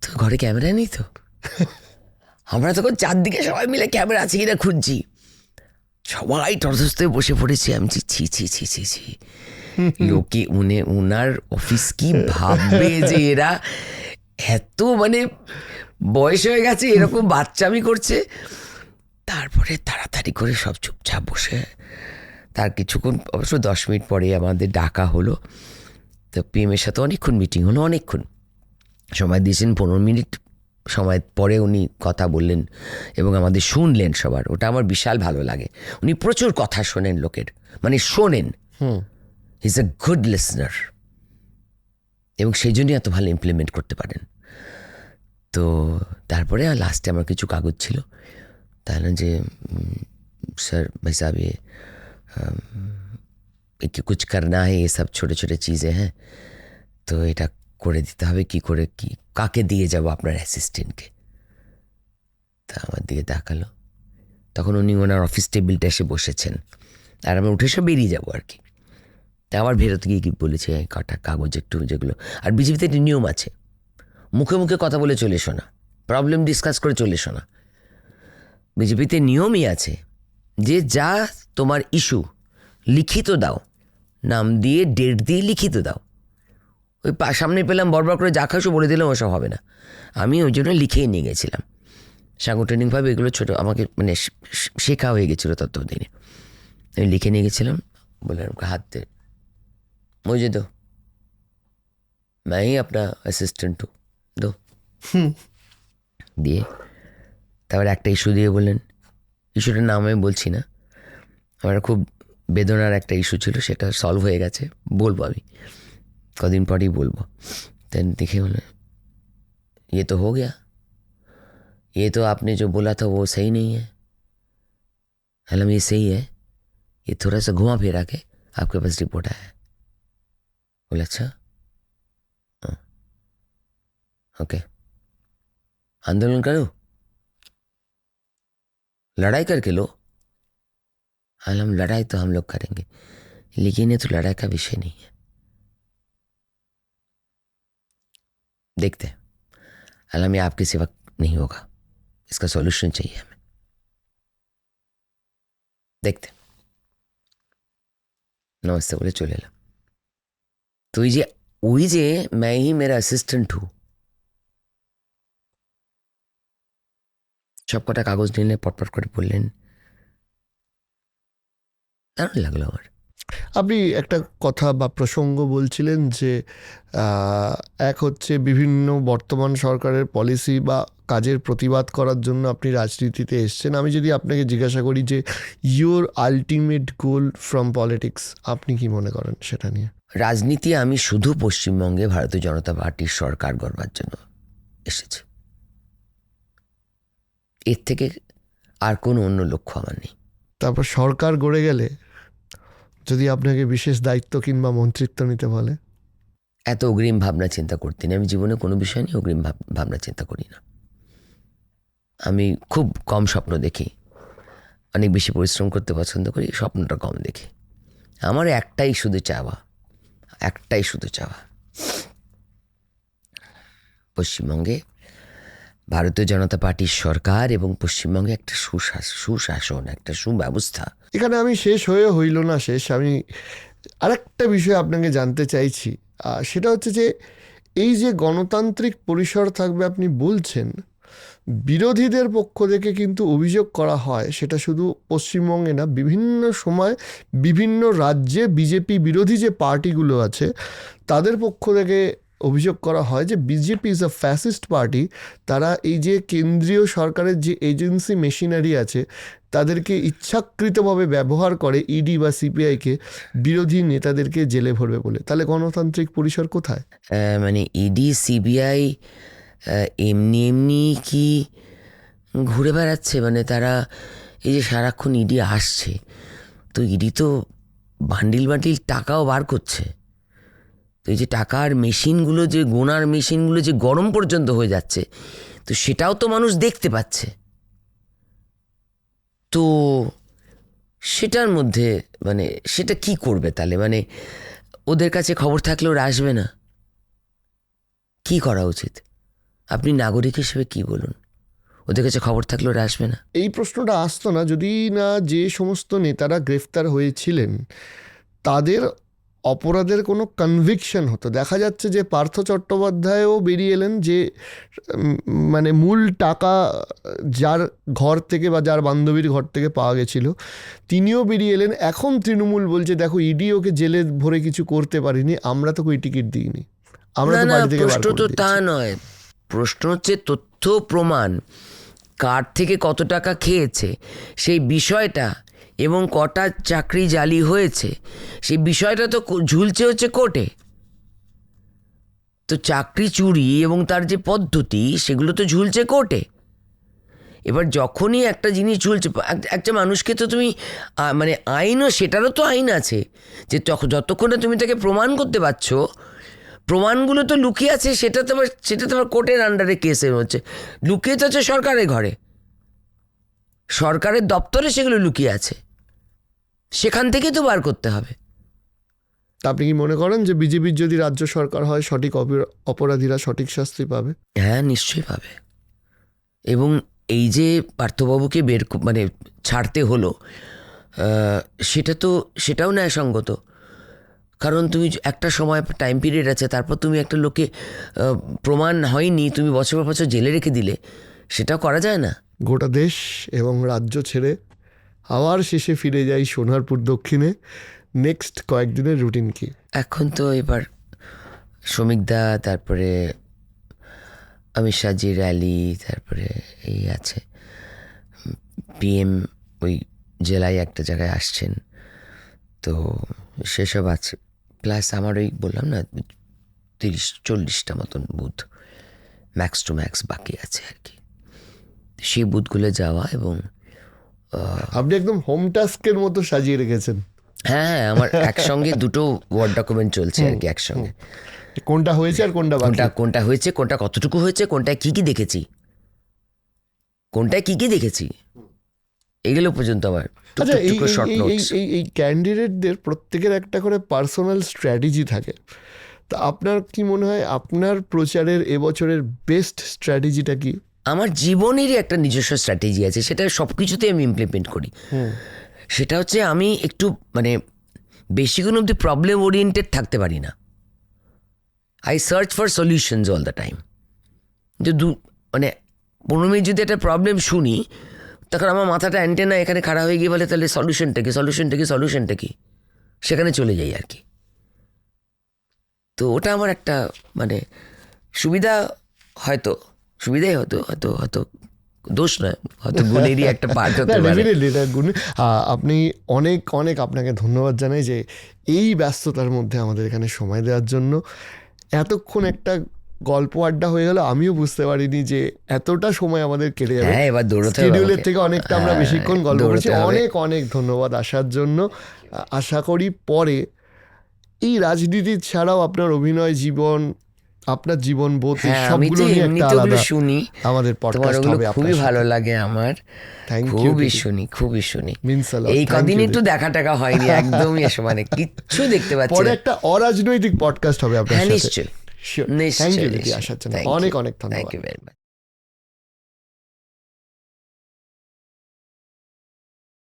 তো ঘরে ক্যামেরা নেই তো? আমরা তখন চারদিকে সবাই মিলে ক্যামেরা আছে কিনা খুঁজছি। সবাই তরতস্ত হয়ে বসে পড়েছে। আমি ছি ছি ছি ছি ছি, লোকে উনার অফিস কি ভাববে যে এরা এত মানে বয়স হয়ে গেছে এরকম বাচ্চামি করছে। তারপরে তাড়াতাড়ি করে সব চুপচাপ বসে, তার কিছুক্ষণ অবশ্য 10 মিনিট পরে আমাদের ডাকা হলো। তো পিএমের সাথে অনেকক্ষণ মিটিং হলো, অনেকক্ষণ সময় দিয়েছেন। 15 মিনিট সময় পরে উনি কথা বললেন এবং আমাদের শুনলেন সবার। ওটা আমার বিশাল ভালো লাগে। উনি প্রচুর কথা শোনেন লোকের, মানে শোনেন। He is a good listener এবং সেই জন্যই এত ভালো ইমপ্লিমেন্ট করতে পারেন। তো তারপরে লাস্টে আমার কিছু কাগজ ছিল, তাহলে যে স্যার ভাই সাহেব ये कुछ करना है, ये सब छोटे छोटे चीज़ें हैं, তো এটা করে দিতে হবে। কি করে, কি কাকে দিয়ে যাব আপনার অ্যাসিস্ট্যান্টকে? তা আমার দিকে তাকালো। তখন উনি ওনার অফিস টেবিলটা এসে বসেছেন আর আমি উঠে এসে বেরিয়ে যাবো আর কি। তা আবার বেরোতে গিয়ে কি বলেছে, কটা কাগজ একটু যেগুলো, আর বিজেপিতে একটি নিয়ম আছে, মুখে মুখে কথা বলে চলে এসো না, প্রবলেম ডিসকাস করে চলে এসো না। বিজেপিতে নিয়মই আছে যে যা তোমার ইস্যু লিখিত দাও, নাম দিয়ে ডেট দিয়ে লিখিত দাও। ওই সামনে পেলাম বরবার করে যা খাসো বলে দিলাম, ওসব হবে না। আমি ওই জন্য লিখেই নিয়ে গেছিলাম। সাংগঠনিকভাবে এগুলো ছোটো আমাকে মানে শেখা হয়ে গেছিলো ততদিনে। আমি লিখে নিয়ে গেছিলাম, বলে হাত দে, मुझे दो, मैं ही अपना অ্যাসিস্ট্যান্ট हूँ, दो। দিয়ে তারপর একটা ইস্যু দিয়ে বললেন, ইস্যুটার নাম আমি বলছি না, আমার খুব বেদনার একটা ইস্যু ছিল, সেটা সলভ হয়ে গেছে, বলবো আমি কদিন পরেই বলবো। দেন দেখে বলে, ये तो हो गया, ये तो आपने जो बोला था वो सही नहीं है। हालांकि ये सही है, ये थोड़ा सा घुमा फिरा के आपके पास रिपोर्ट आया है। बोले अच्छा, ओके, आंदोलन करो, लड़ाई करके लो। हाल हम लड़ाई तो हम लोग करेंगे, लेकिन ये तो लड़ाई का विषय नहीं है, देखते हैं। हाल हमें आपके सिवा नहीं होगा, इसका सॉल्यूशन चाहिए हमें, देखते। नमस्ते बोले चले एलाम। तो ওই যে मैं ही मेरा অ্যাসিস্ট্যান্ট हूँ, সব কটা কাগজ নিলে পটপট করে বললেন, দারুণ লাগলো আমার। আপনি একটা কথা বা প্রসঙ্গ বলছিলেন যে এক হচ্ছে বিভিন্ন বর্তমান সরকারের পলিসি বা কাজের প্রতিবাদ করার জন্য আপনি রাজনীতিতে এসছেন। আমি যদি আপনাকে জিজ্ঞাসা করি যে your ultimate goal from politics, আপনি কি মনে করেন সেটা নিয়ে? রাজনীতি আমি শুধু পশ্চিমবঙ্গে ভারতীয় জনতা পার্টির সরকার গড়বার জন্য এসেছি, এর থেকে আর কোনো অন্য লক্ষ্য আমার নেই। তারপর সরকার গড়ে গেলে যদি আপনাকে বিশেষ দায়িত্ব কিংবা মন্ত্রিত্ব নিতে বলে? এত অগ্রিম ভাবনা চিন্তা করতে নেই, আমি জীবনে কোনো বিষয় নিয়ে অগ্রিম ভাবনা চিন্তা করি না। আমি খুব কম স্বপ্ন দেখি, অনেক বেশি পরিশ্রম করতে পছন্দ করি, স্বপ্নটা কম দেখি। আমার একটাই শুধু চাওয়া, পশ্চিমবঙ্গে ভারতীয় জনতা পার্টির সরকার এবং পশ্চিমবঙ্গে একটা সুশাসন, একটা সুব্যবস্থা। এখানে আমি শেষ হইল না শেষ, আমি আরেকটা বিষয় আপনাকে জানতে চাইছি, সেটা হচ্ছে যে এই যে গণতান্ত্রিক পরিসর থাকবে আপনি বলছেন, বিরোধীদের পক্ষ থেকে কিন্তু অভিযোগ করা হয়, সেটা শুধু পশ্চিমবঙ্গে না, বিভিন্ন সময় বিভিন্ন রাজ্যে বিজেপি বিরোধী যে পার্টিগুলো আছে তাদের পক্ষ থেকে অভিযোগ করা হয় যে BJP is a fascist party. তারা এই যে কেন্দ্রীয় সরকারের যে এজেন্সি মেশিনারি আছে তাদেরকে ইচ্ছাকৃতভাবে ব্যবহার করে, ইডি বা সিপিআইকে, বিরোধী নেতাদেরকে জেলে ভরবে বলে। তাহলে গণতান্ত্রিক পরিসর কোথায়? মানে ইডি সিবিআই এমনি কি ঘুরে বেড়াচ্ছে? মানে তারা এই যে সারাক্ষণ ইডি আসছে, তো ইডি তো বান্ডিল টাকাও বার করছে। তো এই যে টাকার মেশিনগুলো, যে গোনার মেশিনগুলো যে গরম পর্যন্ত হয়ে যাচ্ছে, তো সেটাও তো মানুষ দেখতে পাচ্ছে। তো সেটার মধ্যে মানে সেটা কি করবে তাহলে? মানে ওদের কাছে খবর থাকলে ওরা আসবে না? কি করা উচিত? আপনি নাগরিক হিসেবে কি বলুন? ওদের কাছে খবর থাকলে ওরা আসবে না? এই প্রশ্নটা আসতো না যদি না যে সমস্ত নেতারা গ্রেফতার হয়েছিলেন তাদের অপরাধের কোনো কনভিকশন হতো। দেখা যাচ্ছে যে পার্থ চট্টোপাধ্যায়ও বেরিয়ে এলেন, যে মানে মূল টাকা যার ঘর থেকে বা যার বান্ধবীর ঘর থেকে পাওয়া গেছিল তিনিও বেরিয়ে এলেন। এখন তৃণমূল বলছে দেখো ইডি ওকে জেলে ভরে কিছু করতে পারিনি, আমরা তো কই টিকিট দিইনি, আমরা তো বাড়ি থেকে বার প্রশ্ন করে তো দিয়েছি। তা নয়, প্রশ্ন হচ্ছে তথ্য প্রমাণ, কার থেকে কত টাকা খেয়েছে সেই বিষয়টা, এবং কটা চাকরি জালি হয়েছে সেই বিষয়টা তো ঝুলছে হচ্ছে কোর্টে। তো চাকরি চুরি এবং তার যে পদ্ধতি সেগুলো তো ঝুলছে কোর্টে। এবার যখনই একটা জিনিস ঝুলছে, একটা মানুষকে তো তুমি মানে আইনও, সেটারও তো আইন আছে যে যতক্ষণ না তুমি তাকে প্রমাণ করতে পারছো, প্রমাণগুলো তো লুকিয়ে আছে, সেটা তোমার কোর্টের আন্ডারে কেসে হচ্ছে, লুকিয়ে তো আছে সরকারের ঘরে, সরকারের দপ্তরে সেগুলো লুকিয়ে আছে, সেখান থেকে তো বার করতে হবে। তা আপনি কি মনে করেন যে বিজেপির যদি রাজ্য সরকার হয় সঠিক অপরাধীরা সঠিক শাস্তি পাবে? হ্যাঁ, নিশ্চয়ই পাবে। এবং এই যে পার্থবাবুকে মানে ছাড়তে হলো, সেটাও ন্যায়সঙ্গত। কারণ তুমি একটা সময় টাইম পিরিয়ড আছে, তারপর তুমি একটা লোকে প্রমাণ হয়নি, তুমি বছর বছর জেলে রেখে দিলে, সেটাও করা যায় না। গোটা দেশ এবং রাজ্য ছেড়ে আবার শেষে ফিরে যাই সোনারপুর দক্ষিণে। নেক্সট কয়েকদিনের রুটিন কি? এখন তো এবার শ্রমিকদা, তারপরে অমিত শাহজি র্যালি, তারপরে এই আছে পিএম ওই জেলায় একটা জায়গায় আসছেন, তো সেসব আছে। প্লাস আমার ওই বললাম না 30-40টা মতন বুথ ম্যাক্স টু ম্যাক্স বাকি আছে আর কি, সেই বুথগুলো যাওয়া। এবং আপনি একদম হোম টাস্কের মতো সাজিয়ে রেখেছেন। হ্যাঁ, আমার একসঙ্গে দুটো ওয়ার্ড ডকুমেন্ট চলছে আর কি একসঙ্গে। কোনটা হয়েছে আর কোনটা বাকি? কোনটা হয়েছে, কোনটা কতটুকু হয়েছে, কোনটায় কি দেখেছি, এগুলো পর্যন্ত আমার আচ্ছা, শর্ট নোটস। এই ক্যান্ডিডেটদের প্রত্যেকের একটা করে পার্সোনাল স্ট্র্যাটেজি থাকে। তা আপনার কি মনে হয় আপনার প্রচারের এবছরের বেস্ট স্ট্র্যাটেজিটা কি? আমার জীবনেরই একটা নিজস্ব স্ট্র্যাটেজি আছে, সেটা সব কিছুতেই আমি ইমপ্লিমেন্ট করি। সেটা হচ্ছে আমি একটু মানে বেশিক্ষণ অব্দি প্রবলেম ওরিয়েন্টেড থাকতে পারি না। I search for solutions all the time. যে মানে 15 মিনিট যদি একটা প্রবলেম শুনি, তখন আমার মাথাটা অ্যান্টেনা এখানে খাড়া হয়ে গিয়ে বলে তাহলে সলিউশনটা কি, সেখানে চলে যাই আর কি। তো ওটা আমার একটা মানে সুবিধাই হয়তো দোষ নয়, হয়তো গুণেরই একটা পার্ট হতে পারে। আপনি অনেক আপনাকে ধন্যবাদ জানাই যে এই ব্যস্ততার মধ্যে আমাদের এখানে সময় দেওয়ার জন্য। এতক্ষণ একটা গল্প আড্ডা হয়ে গেল, আমিও বুঝতে পারিনি যে এতটা সময় আমাদের কেটে যাবে। হ্যাঁ, এবার দৌড়তে হবে, শিডিউলের থেকে অনেকটা আমরা বেশিক্ষণ গল্প করছি। দৌড়তে হবে। অনেক ধন্যবাদ আসার জন্য। আশা করি পরে এই রাজনীতি ছাড়াও আপনার অভিনয় জীবন, আপনার জীবন বোধ, সবগুলো নিয়ে একটা আলাদা শুনি আমাদের পডকাস্ট হবে। খুবই ভালো লাগে আমার, খুবই শুনি। এই কদিন একটু দেখা টাকা হয়নি, একদমই এসে মানে কিচ্ছু দেখতে পাচ্ছি পরে না। একটা অরাজনৈতিক পডকাস্ট হবে আপনার সাথে। নিশ্চয়ই। থ্যাংক ইউ দিদি আসার জন্য। অনেক ধন্যবাদ। Thank you very much.